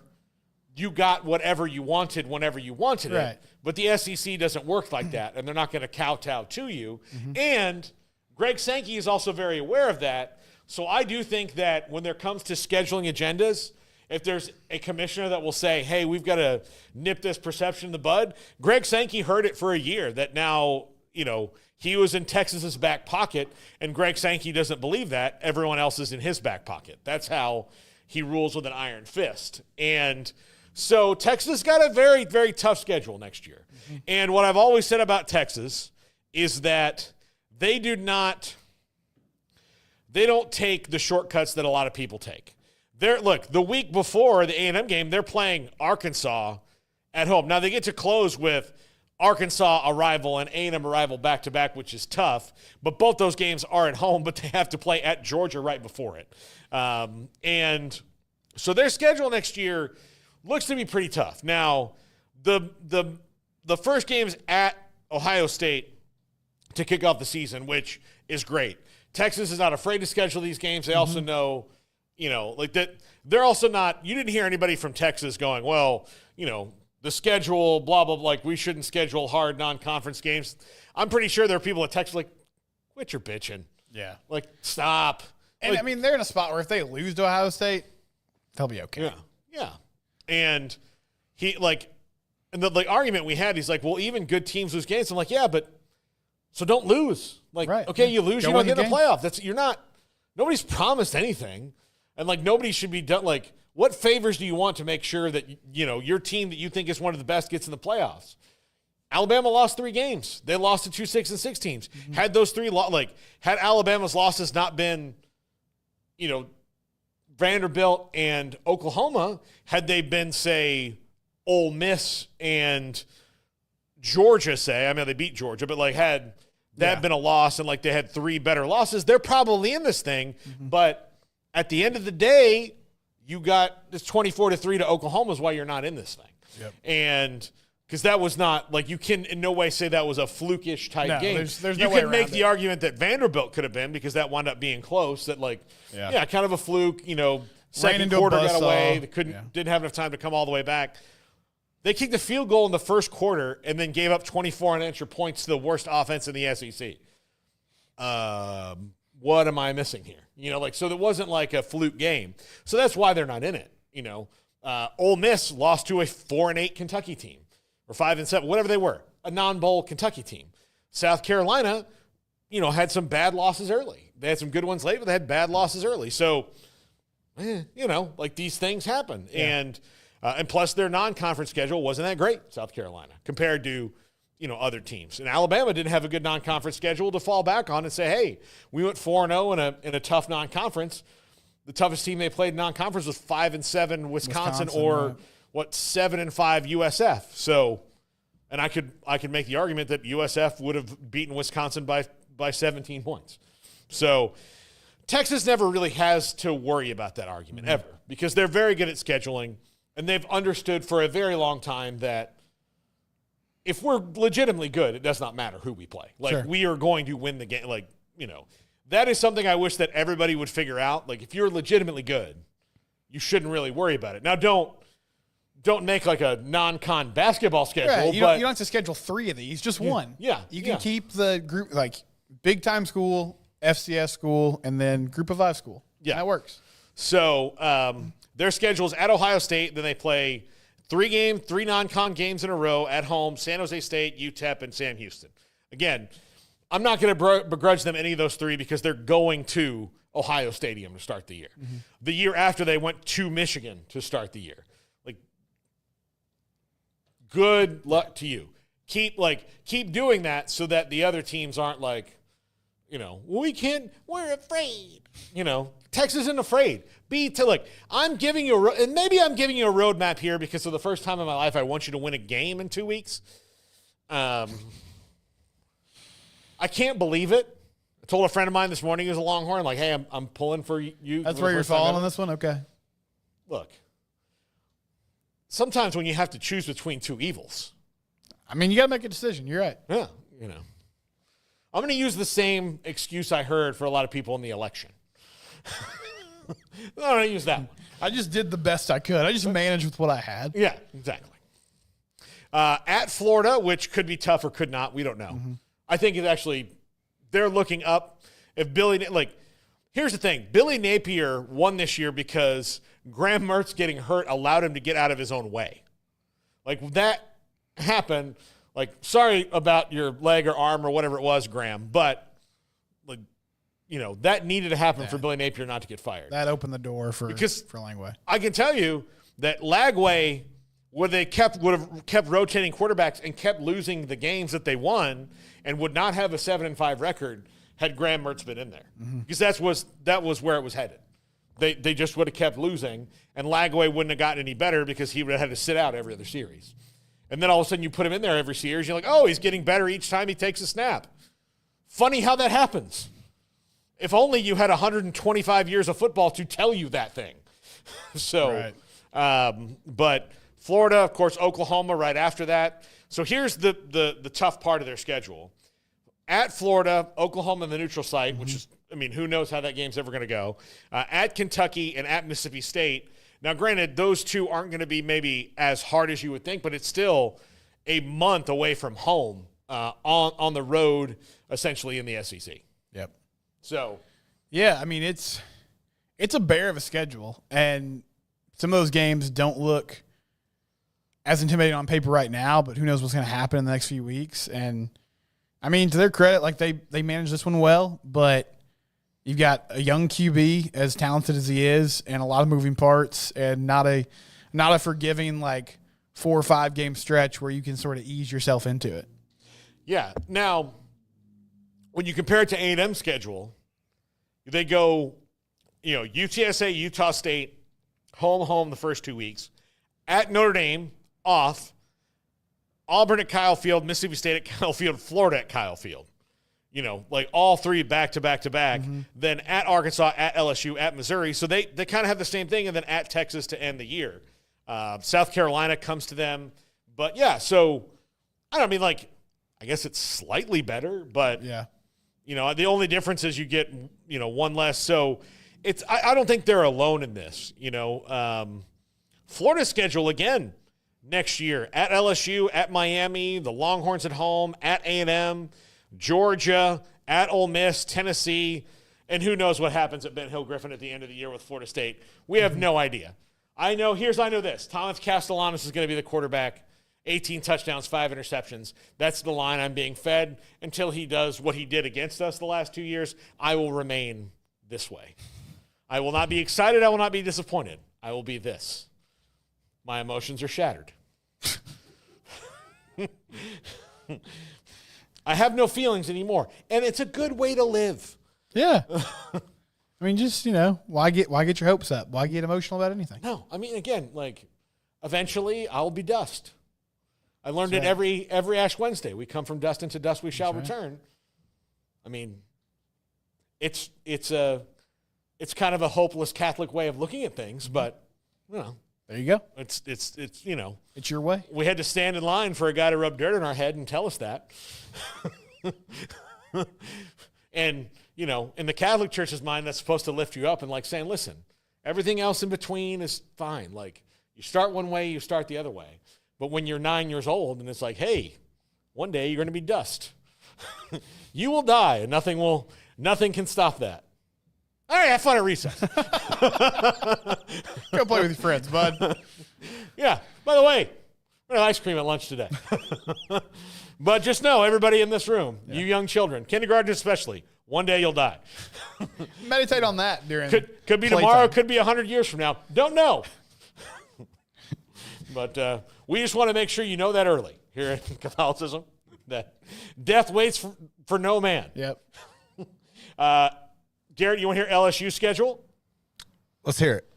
you got whatever you wanted whenever you wanted it, but the SEC doesn't work like that, and they're not going to kowtow to you. And Greg Sankey is also very aware of that. So I do think that when there comes to scheduling agendas, if there's a commissioner that will say, hey, we've got to nip this perception in the bud, Greg Sankey heard it for a year that now, he was in Texas's back pocket, and Greg Sankey doesn't believe that. Everyone else is in his back pocket. That's how he rules with an iron fist. And so Texas got a very, very tough schedule next year. And what I've always said about Texas is that they don't take the shortcuts that a lot of people take. Look, the week before the A&M game, they're playing Arkansas at home. Now, they get to close with Arkansas arrival and A&M arrival back-to-back, which is tough. But both those games are at home, but they have to play at Georgia right before it. And so their schedule next year looks to be pretty tough. Now, the first game is at Ohio State to kick off the season, which is great. Texas is not afraid to schedule these games. They also know, like that. They're also not – you didn't hear anybody from Texas going, well, the schedule, blah, blah, blah, like we shouldn't schedule hard non-conference games. I'm pretty sure there are people at Texas like, quit your bitching. Yeah. Like, stop. And, like, they're in a spot where if they lose to Ohio State, they'll be okay. Yeah. And the argument we had, he's like, well, even good teams lose games. I'm like, yeah, but so don't lose. Like, okay, you lose, you don't get in the playoff. Nobody's promised anything. And, like, nobody should be done. Like, what favors do you want to make sure that, your team that you think is one of the best gets in the playoffs? Alabama lost 3 games. They lost to 2 6-6 teams. Had those 3 had Alabama's losses not been, Vanderbilt and Oklahoma, had they been, say, Ole Miss and Georgia, say, I mean, they beat Georgia, but had that been a loss and they had 3 better losses, they're probably in this thing. But at the end of the day, you got this 24-3 to Oklahoma is why you're not in this thing. Yep. And because that was not you can in no way say that was a flukish type game. There's you no way can make around the it. argument that Vanderbilt could have been because that wound up being close. That kind of a fluke. Second into a quarter got away. buzzsaw. They didn't have enough time to come all the way back. They kicked a field goal in the first quarter and then gave up 24 unanswered points to the worst offense in the SEC. What am I missing here? So it wasn't like a fluke game. So that's why they're not in it. Ole Miss lost to a 4-8 Kentucky team. Or 5-7, whatever they were, a non-bowl Kentucky team. South Carolina, had some bad losses early. They had some good ones late, but they had bad losses early. So, these things happen. Yeah. And plus their non-conference schedule wasn't that great, South Carolina, compared to, other teams. And Alabama didn't have a good non-conference schedule to fall back on and say, hey, we went 4-0 in a tough non-conference. The toughest team they played in non-conference was 5-7 Wisconsin or 7-5 USF. So, and I could make the argument that USF would have beaten Wisconsin by 17 points. So, Texas never really has to worry about that argument ever because they're very good at scheduling and they've understood for a very long time that if we're legitimately good, it does not matter who we play. We are going to win the game. That is something I wish that everybody would figure out. If you're legitimately good, you shouldn't really worry about it. Now, don't make a non-con basketball schedule. Right. You don't have to schedule 3 of these, just one. Yeah. You can keep the group, big-time school, FCS school, and then group of 5 school. Yeah. That works. So their schedule is at Ohio State. Then they play 3 non-con games in a row at home, San Jose State, UTEP, and Sam Houston. Again, I'm not going to begrudge them any of those 3 because they're going to Ohio Stadium to start the year. The year after, they went to Michigan to start the year. Good luck to you. Keep doing that so that the other teams aren't we can't, we're afraid. Texas isn't afraid. I'm giving you and maybe I'm giving you a roadmap here because for the first time in my life, I want you to win a game in 2 weeks. I can't believe it. I told a friend of mine this morning who's a Longhorn, hey, I'm pulling for you. That's where you're falling on this one? Okay. Look. Sometimes when you have to choose between 2 evils. I mean, you got to make a decision. You're right. Yeah, I'm going to use the same excuse I heard for a lot of people in the election. I'm going to use that one. I just did the best I could. I just managed with what I had. Yeah, exactly. At Florida, which could be tough or could not, we don't know. I think it's actually, they're looking up. If here's the thing. Billy Napier won this year because Graham Mertz getting hurt allowed him to get out of his own way. That happened. Sorry about your leg or arm or whatever it was, Graham, but that needed to happen for Billy Napier not to get fired. That opened the door for Langway. I can tell you that Lagway, where they would have kept rotating quarterbacks and kept losing the games that they won and would not have a 7-5 record had Graham Mertz been in there. Because that was where it was headed. They just would have kept losing, and Lagway wouldn't have gotten any better because he would have had to sit out every other series. And then all of a sudden you put him in there every series, you're oh, he's getting better each time he takes a snap. Funny how that happens. If only you had 125 years of football to tell you that thing. So, but Florida, of course, Oklahoma right after that. So here's the tough part of their schedule. At Florida, Oklahoma in the neutral site, which is, who knows how that game's ever going to go. At Kentucky and at Mississippi State. Now, granted, those 2 aren't going to be maybe as hard as you would think, but it's still a month away from home on the road, essentially in the SEC. Yep. So, yeah, it's a bear of a schedule, and some of those games don't look as intimidating on paper right now, but who knows what's going to happen in the next few weeks. And, to their credit, they managed this one well, but you've got a young QB, as talented as he is, and a lot of moving parts, and not a forgiving, 4 or 5 game stretch where you can sort of ease yourself into it. Yeah. Now, when you compare it to A&M's schedule, they go, UTSA, Utah State, home the first 2 weeks. At Notre Dame, off. Auburn at Kyle Field, Mississippi State at Kyle Field, Florida at Kyle Field. Like all 3 back to back to back. Then at Arkansas, at LSU, at Missouri. So they kind of have the same thing, and then at Texas to end the year. South Carolina comes to them. But, yeah, so, I guess it's slightly better. But, the only difference is you get, one less. So I don't think they're alone in this. Florida's schedule, again, next year at LSU, at Miami, the Longhorns at home, at A&M, Georgia, at Ole Miss, Tennessee, and who knows what happens at Ben Hill Griffin at the end of the year with Florida State. We have no idea. I know this. Thomas Castellanos is going to be the quarterback. 18 touchdowns, 5 interceptions. That's the line I'm being fed. Until he does what he did against us the last 2 years, I will remain this way. I will not be excited. I will not be disappointed. I will be this. My emotions are shattered. I have no feelings anymore, and it's a good way to live. Yeah. Just, why get your hopes up? Why get emotional about anything? No, again, eventually I'll be dust. I learned it every Ash Wednesday. We come from dust into dust we shall return. It's kind of a hopeless Catholic way of looking at things, but there you go. It's it's your way. We had to stand in line for a guy to rub dirt on our head and tell us that. And, in the Catholic Church's mind, that's supposed to lift you up and saying, listen, everything else in between is fine. You start one way, you start the other way. But when you're 9 years old and it's hey, one day you're going to be dust. You will die and nothing can stop that. All right, have fun at recess. Go play with your friends, bud. Yeah. By the way, we're going to have ice cream at lunch today. But just know, everybody in this room, you young children, kindergarten especially, one day you'll die. Meditate on that during Could be tomorrow, could be 100 years from now. Don't know. But we just want to make sure you know that early here in Catholicism, that death waits for no man. Yep. Garrett, you want to hear LSU schedule? Let's hear it.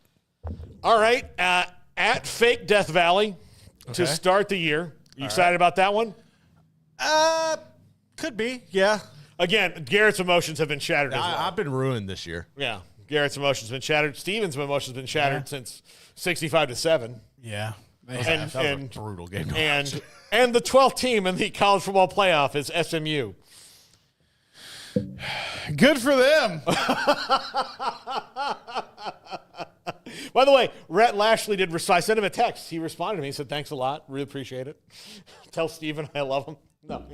All right. At Fake Death Valley to start the year. You excited about that one? Could be, yeah. Again, Garrett's emotions have been shattered as well. I've been ruined this year. Yeah. Garrett's emotions have been shattered. Steven's emotions have been shattered since 65-7. Yeah. And, that was a brutal game to watch. And the 12th team in the college football playoff is SMU. Good for them. By the way, Rhett Lashley I sent him a text. He responded to me. He said, thanks a lot. Really appreciate it. Tell Steven I love him. No.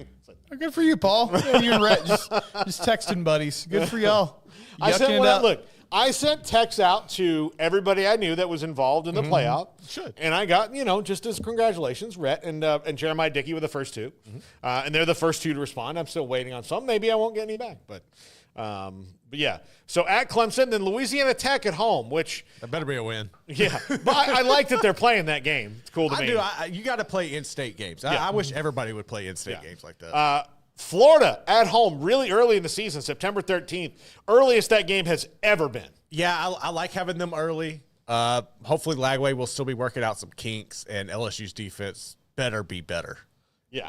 Good for you, Paul. Yeah, you and Rhett just texting buddies. Good for y'all. I sent one out. Look, I sent texts out to everybody I knew that was involved in the playoff. Should. And I got, just as congratulations, Rhett and Jeremiah Dickey were the first two. And they're the first two to respond. I'm still waiting on some. Maybe I won't get any back. But yeah. So at Clemson, then Louisiana Tech at home, which. That better be a win. Yeah. But I like that they're playing that game. It's cool to me. You got to play in-state games. I wish everybody would play in-state games like that. Florida at home really early in the season, September 13th. Earliest that game has ever been. Yeah, I like having them early. Hopefully Lagway will still be working out some kinks, and LSU's defense better be better. Yeah.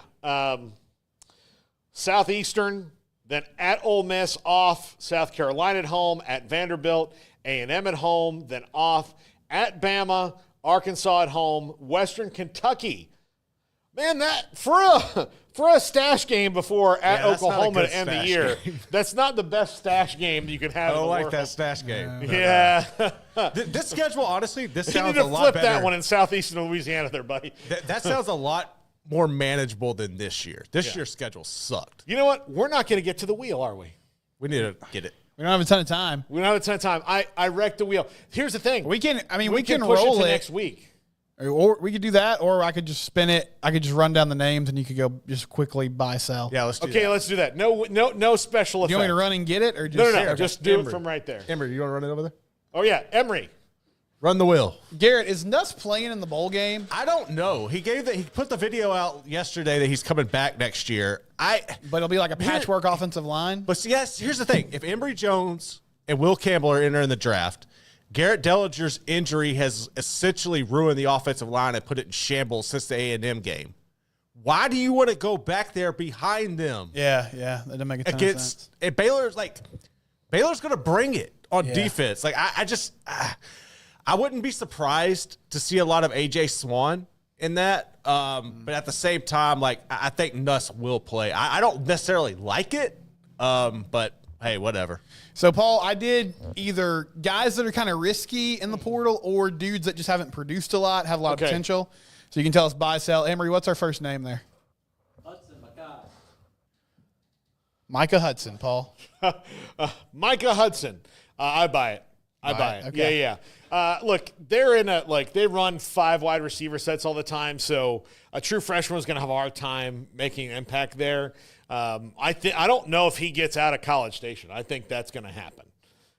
Southeastern, then at Ole Miss, off. South Carolina at home, at Vanderbilt, A&M at home, then off. At Bama, Arkansas at home, Western Kentucky. Man, that for a stash game before at Oklahoma to end the year, that's not the best stash game that you can have. I don't like world. That stash game. Yeah. This schedule, honestly, you sounds need a to lot flip better. that one in southeastern Louisiana there, buddy. That sounds a lot more manageable than this year. This year's schedule sucked. You know what? We're not going to get to the wheel, are we? We need to get it. We don't have a ton of time. We don't have a ton of time. I wrecked the wheel. Here's the thing. We can push roll it to it next week. Or we could do that, or I could just spin it. I could just run down the names, and you could go just quickly buy, sell. Yeah, let's do that. Okay, let's do that. No special effects. You want me to run and get it, or just No. Just do it from right there. Emory, you want to run it over there? Oh yeah, Emory. Run the wheel. Garrett, is Nuss playing in the bowl game? I don't know. He put the video out yesterday that he's coming back next year. But it'll be like a patchwork offensive line. But yes, here's the thing. If Emory Jones and Will Campbell are entering the draft, Garrett Dellinger's injury has essentially ruined the offensive line and put it in shambles since the A&M game. Why do you want to go back there behind them? Yeah, that doesn't make a ton of sense. And Baylor's going to bring it on defense. Like I wouldn't be surprised to see a lot of A.J. Swan in that. But at the same time, like I think Nuss will play. I don't necessarily like it, but hey, whatever. So, Paul, I did either guys that are kind of risky in the portal or dudes that just haven't produced a lot, have a lot of potential. So you can tell us buy, sell. Emory, what's our first name there? Hudson Mackay. Micah Hudson, Paul. Micah Hudson. I buy it. I buy it. Okay. Yeah. Look, they're in they run 5 wide receiver sets all the time, so a true freshman is going to have a hard time making an impact there. I don't know if he gets out of College Station. I think that's going to happen.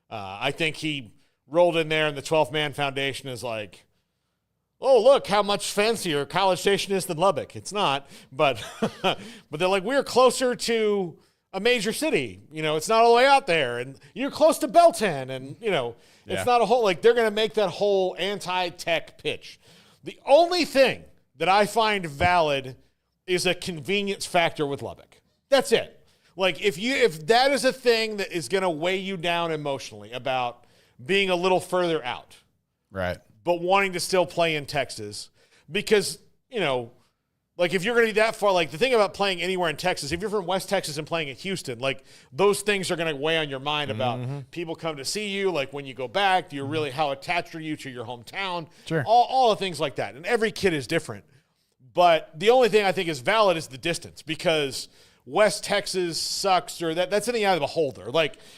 I think he rolled in there, and the 12th man foundation is like, oh, look how much fancier College Station is than Lubbock. It's not, but they're like, we're closer to a major city. It's not all the way out there, and you're close to Belton, and it's not a whole they're going to make that whole anti-tech pitch. The only thing that I find valid is a convenience factor with Lubbock. That's it. Like if that is a thing that is going to weigh you down emotionally about being a little further out, right? But wanting to still play in Texas, because if you're going to be that far, the thing about playing anywhere in Texas, if you're from West Texas and playing in Houston, those things are going to weigh on your mind about people come to see you, when you go back, how attached are you to your hometown? Sure. All the things like that. And every kid is different. But the only thing I think is valid is the distance, because West Texas sucks, or that's in the eye of the beholder.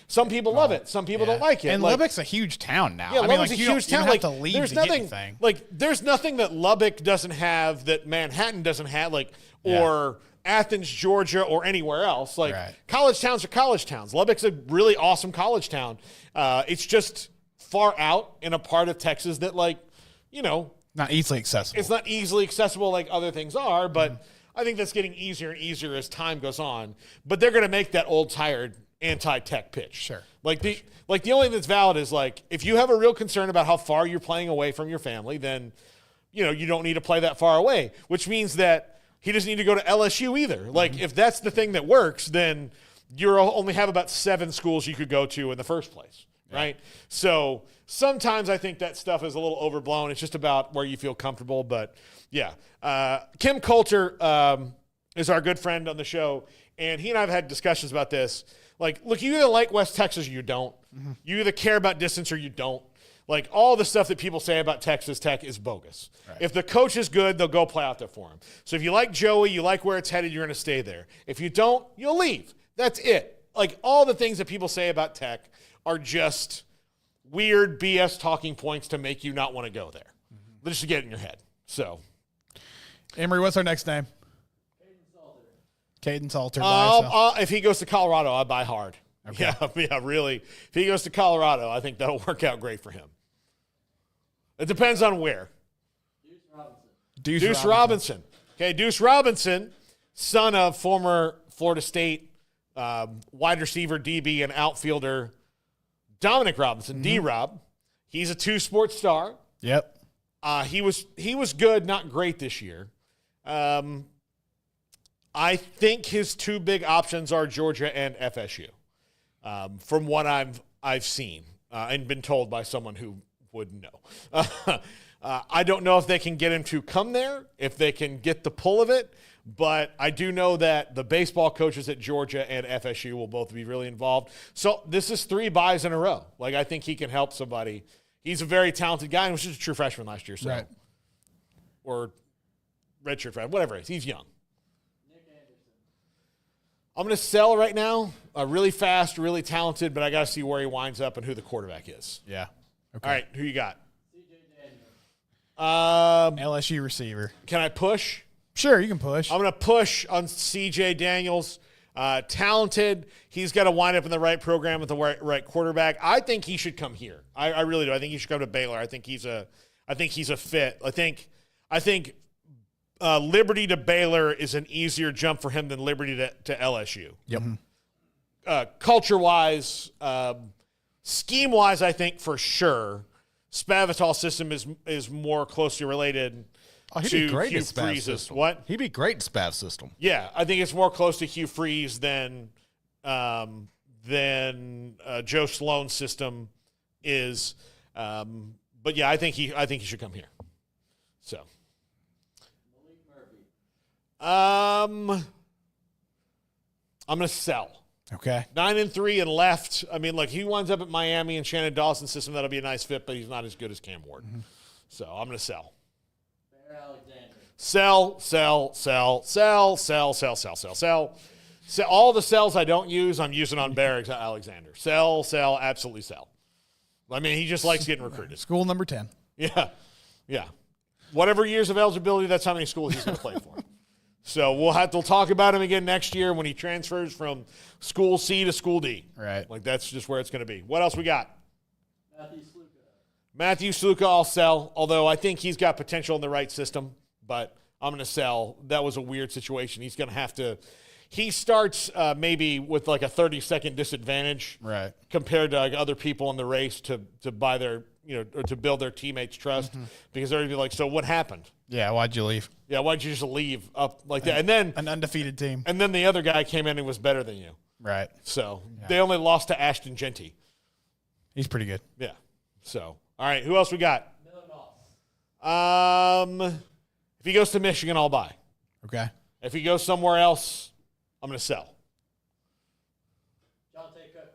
Some people love it, some people don't like it. And Lubbock's a huge town now. Yeah, Lubbock's a huge town. You have to leave there's to nothing, get anything. There's nothing that Lubbock doesn't have that Manhattan doesn't have, or Athens, Georgia, or anywhere else. College towns are college towns. Lubbock's a really awesome college town. It's just far out in a part of Texas that, not easily accessible. It's not easily accessible like other things are, but I think that's getting easier and easier as time goes on. But they're going to make that old, tired, anti-tech pitch. Sure. The only thing that's valid is, if you have a real concern about how far you're playing away from your family, then, you don't need to play that far away, which means that he doesn't need to go to LSU either. If that's the thing that works, then you only have about 7 schools you could go to in the first place, right? So sometimes I think that stuff is a little overblown. It's just about where you feel comfortable, but yeah. Kim Coulter is our good friend on the show, and he and I have had discussions about this. Look, you either like West Texas or you don't. You either care about distance or you don't. All the stuff that people say about Texas Tech is bogus. Right. If the coach is good, they'll go play out there for him. So if you like Joey, you like where it's headed, you're going to stay there. If you don't, you'll leave. That's it. All the things that people say about Tech are just weird BS talking points to make you not want to go there. Just to get it in your head. So, Emory, what's our next name? Caden Salter. If he goes to Colorado, I'll buy hard. Okay. Yeah, really. If he goes to Colorado, I think that'll work out great for him. It depends on where. Deuce Robinson. Okay, Deuce Robinson, son of former Florida State wide receiver, DB, and outfielder Dominic Robinson, D-Rob. He's a 2-sport star. Yep. He was good, not great this year. I think his 2 big options are Georgia and FSU, from what I've seen and been told by someone who would know. I don't know if they can get him to come there, if they can get the pull of it, but I do know that the baseball coaches at Georgia and FSU will both be really involved. So this is 3 buys in a row. I think he can help somebody. He's a very talented guy and was just a true freshman last year. So. Right. Or redshirt freshman, whatever it is. He's young. I'm going to sell right now. Really fast, really talented, but I got to see where he winds up and who the quarterback is. Yeah. Okay. All right, who you got? LSU receiver. Can I push? Sure, you can push. I'm going to push on C.J. Daniels. Talented. He's got to wind up in the right program with the right quarterback. I think he should come here. I really do. I think he should come to Baylor. I think he's a fit. I think Liberty to Baylor is an easier jump for him than Liberty to LSU. Yep. Culture-wise, scheme-wise, I think for sure, Spavital's system is more closely related He'd to be great Hugh in Spav's Freeze's. system. What? He'd be great in Spav's system. Yeah, I think it's more close to Hugh Freeze than Joe Sloan's system is. But yeah, I think he should come here. So, I'm gonna sell. Okay. 9-3 and left. I mean, look, he winds up at Miami and Shannon Dawson's system. That'll be a nice fit, but he's not as good as Cam Ward. So I'm gonna sell. Bear Alexander. Sell. So all the sells I don't use, I'm using on Bear Alexander. Sell, absolutely sell. I mean, he just likes getting recruited. School number 10. Yeah. Whatever years of eligibility, that's how many schools he's going to play for. So we'll talk about him again next year when he transfers from school C to school D. Right. Like that's just where it's going to be. What else we got? Matthew Sluka. Matthew Sluka, I'll sell, although I think he's got potential in the right system, but I'm going to sell. That was a weird situation. He's going to have to – he starts maybe with like a 30-second disadvantage Right. compared to like other people in the race to buy their – or to build their teammates' trust because they're going to be like, so what happened? Yeah, why'd you leave? Yeah, why'd you just leave up like that? And then An undefeated team. and then the other guy came in and was better than you. Right. So they only lost to Ashton Genty. He's pretty good. Yeah. So, all right, who else we got? Miller Moss. If he goes to Michigan, I'll buy. Okay. If he goes somewhere else, I'm going to sell. Jonte Cook.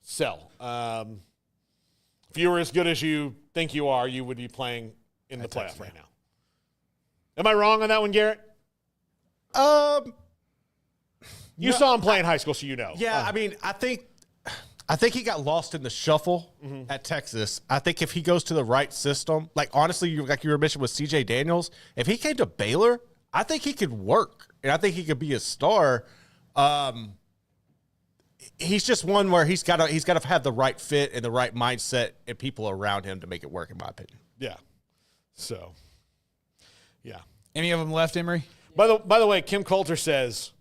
Sell. If you were as good as you think you are, you would be playing in the playoff right now. Am I wrong on that one, Garrett? You saw him play in high school, so you know. Yeah, I mean, I think he got lost in the shuffle at Texas. I think if he goes to the right system, like honestly, like you were mentioning with CJ Daniels, if he came to Baylor, I think he could work, and I think he could be a star. He's just one where he's got to have the right fit and the right mindset and people around him to make it work, in my opinion. Yeah. So, yeah. Any of them left, Emery? By the way, Kim Coulter says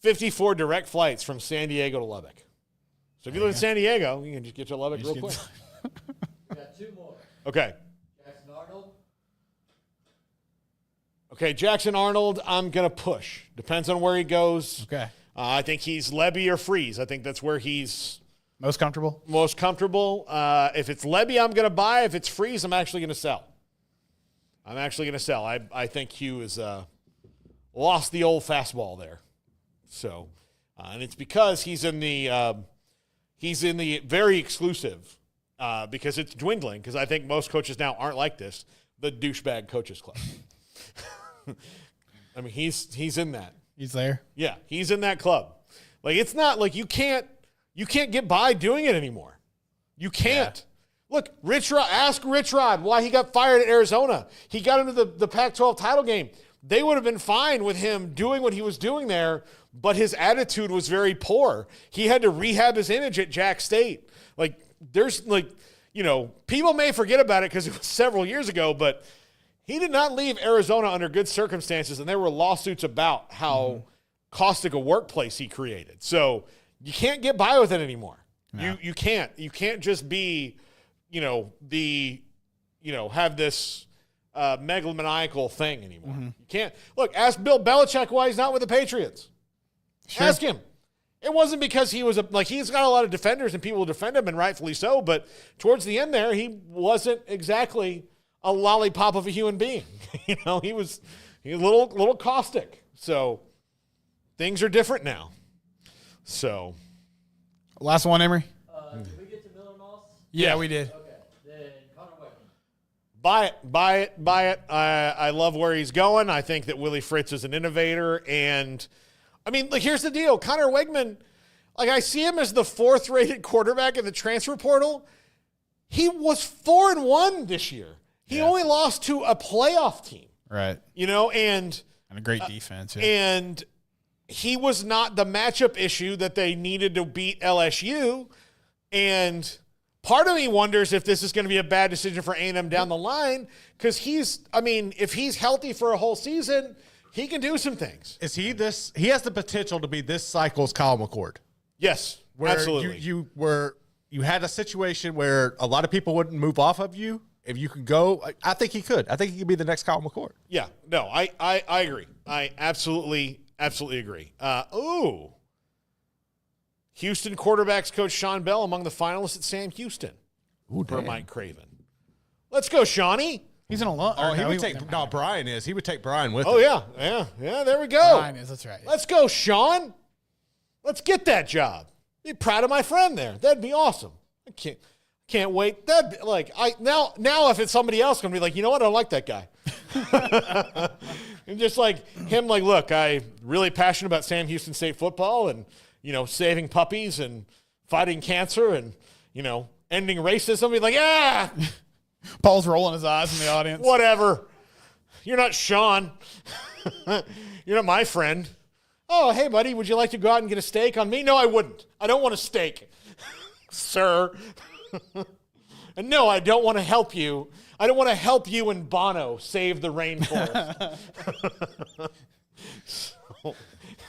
54 direct flights from San Diego to Lubbock. So if you live in San Diego, you can just get to Lubbock real quick. We got two more. Okay. Jackson Arnold. Okay, Jackson Arnold, I'm going to push. Depends on where he goes. Okay. I think he's Lebby or Freeze. I think that's where he's Most comfortable? most comfortable. If it's Lebby, I'm going to buy. If it's Freeze, I'm actually going to sell. I think Hugh has lost the old fastball there. So, and it's because he's in the very exclusive because it's dwindling. Because I think most coaches now aren't like this. The douchebag coaches club. I mean, he's in that. He's there. Yeah, he's in that club. Like it's not like you can't get by doing it anymore. You can't. Look, ask Rich Rod why he got fired at Arizona. He got into the Pac-12 title game. They would have been fine with him doing what he was doing there, but his attitude was very poor. He had to rehab his image at Jack State. Like there's like, people may forget about it because it was several years ago, but he did not leave Arizona under good circumstances, and there were lawsuits about how caustic a workplace he created. So you can't get by with it anymore. No. You can't. You can't just be, have this megalomaniacal thing anymore. You can't. Look, ask Bill Belichick why he's not with the Patriots. Sure. Ask him. It wasn't because he was he's got a lot of defenders and people defend him, and rightfully so, but towards the end there, he wasn't exactly a lollipop of a human being. He was a little caustic. So things are different now. So Last one, Emery? Did we get to Miller Moss? Yeah, we did. Okay. Then Connor Wegman. Buy it. I love where he's going. I think that Willie Fritz is an innovator. And, I mean, here's the deal. Connor Wegman, I see him as the 4th-rated quarterback in the transfer portal. He was 4-1 this year. He only lost to a playoff team. Right. And a great defense. Yeah. And he was not the matchup issue that they needed to beat LSU. And part of me wonders if this is going to be a bad decision for A&M down the line, because if he's healthy for a whole season, he can do some things. Is he this? He has the potential to be this cycle's Kyle McCord. Yes, Where absolutely. You had a situation where a lot of people wouldn't move off of you. If you could go, I think he could. I think he could be the next Kyle McCord. Yeah, no, I agree. I absolutely agree. Houston quarterbacks coach Sean Bell among the finalists at Sam Houston for Mike Craven. Let's go, Shawnee. He's an alum. Oh, he would take. No, Brian is. He would take Brian with him. Oh yeah. There we go. Brian is. That's right. Let's go, Sean. Let's get that job. Be proud of my friend there. That'd be awesome. I can't wait. That'd be like now if it's somebody else, I'm gonna be like, you know what? I don't like that guy. And just like him, like, look, I'm really passionate about Sam Houston State football and, saving puppies and fighting cancer and, ending racism. Be like, yeah. Paul's rolling his eyes in the audience. Whatever. You're not Sean. You're not my friend. Oh, hey, buddy, would you like to go out and get a steak on me? No, I wouldn't. I don't want a steak, sir. And no, I don't want to help you. I don't want to help you and Bono save the rainforest.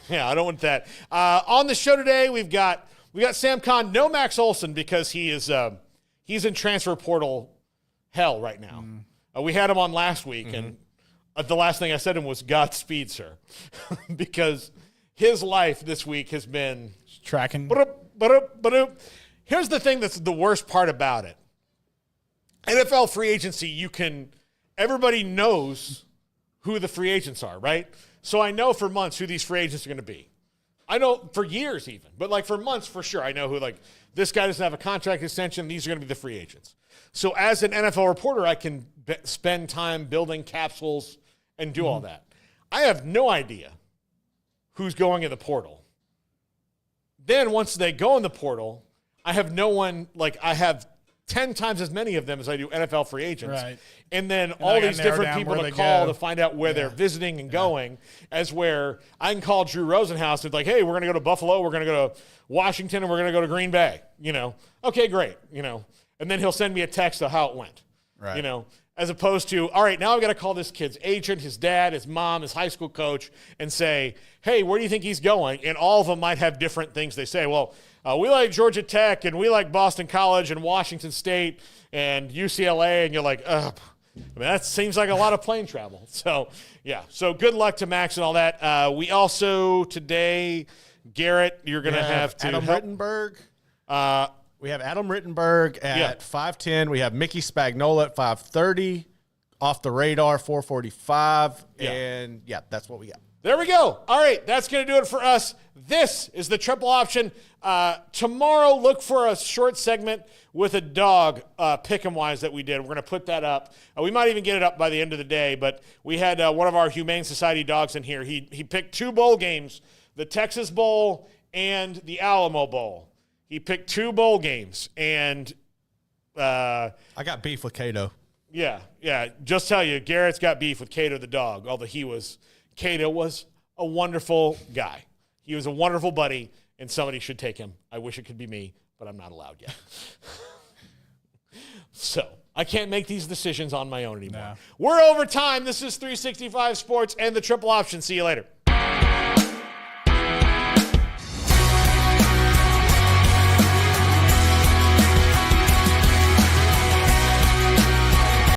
I don't want that. On the show today, we got Sam Conn, no Max Olson, because he's in transfer portal hell right now. We had him on last week, and the last thing I said to him was Godspeed, sir, because his life this week has been tracking. Here's the thing that's the worst part about it. NFL free agency, everybody knows who the free agents are, right? So I know for months who these free agents are going to be. I know for years even, but like for months for sure, I know who, like, this guy doesn't have a contract extension. These are going to be the free agents. So as an NFL reporter, I can spend time building capsules and do all that. I have no idea who's going in the portal. Then once they go in the portal, I have no one, like, I have 10 times as many of them as I do NFL free agents. Right. And then all these different people to call to find out where they're visiting and going, as where I can call Drew Rosenhaus and like, hey, we're going to go to Buffalo, we're going to go to Washington, and we're going to go to Green Bay. Okay, great. And then he'll send me a text of how it went. Right. As opposed to, all right, now I've got to call this kid's agent, his dad, his mom, his high school coach, and say, hey, where do you think he's going? And all of them might have different things they say. Well, we like Georgia Tech, and we like Boston College, and Washington State, and UCLA, and you're like, ugh. That seems like a lot of plane travel. So, yeah. So good luck to Max and all that. We also, today, Garrett, you're going to have to Adam help. Rittenberg. We have Adam Rittenberg at 5:10. We have Mickey Spagnola at 5:30. Off the radar, 4:45. Yeah. And, that's what we got. There we go. All right, that's going to do it for us. This is the triple option. Tomorrow, look for a short segment with a dog, pick-em-wise, that we did. We're going to put that up. We might even get it up by the end of the day, but we had one of our Humane Society dogs in here. He picked 2 bowl games, the Texas Bowl and the Alamo Bowl. He picked 2 bowl games, and I got beef with Cato. Yeah. Just tell you, Garrett's got beef with Cato the dog, although Cato was a wonderful guy. He was a wonderful buddy, and somebody should take him. I wish it could be me, but I'm not allowed yet. So I can't make these decisions on my own anymore. No. We're over time. This is 365 Sports and the Triple Option. See you later.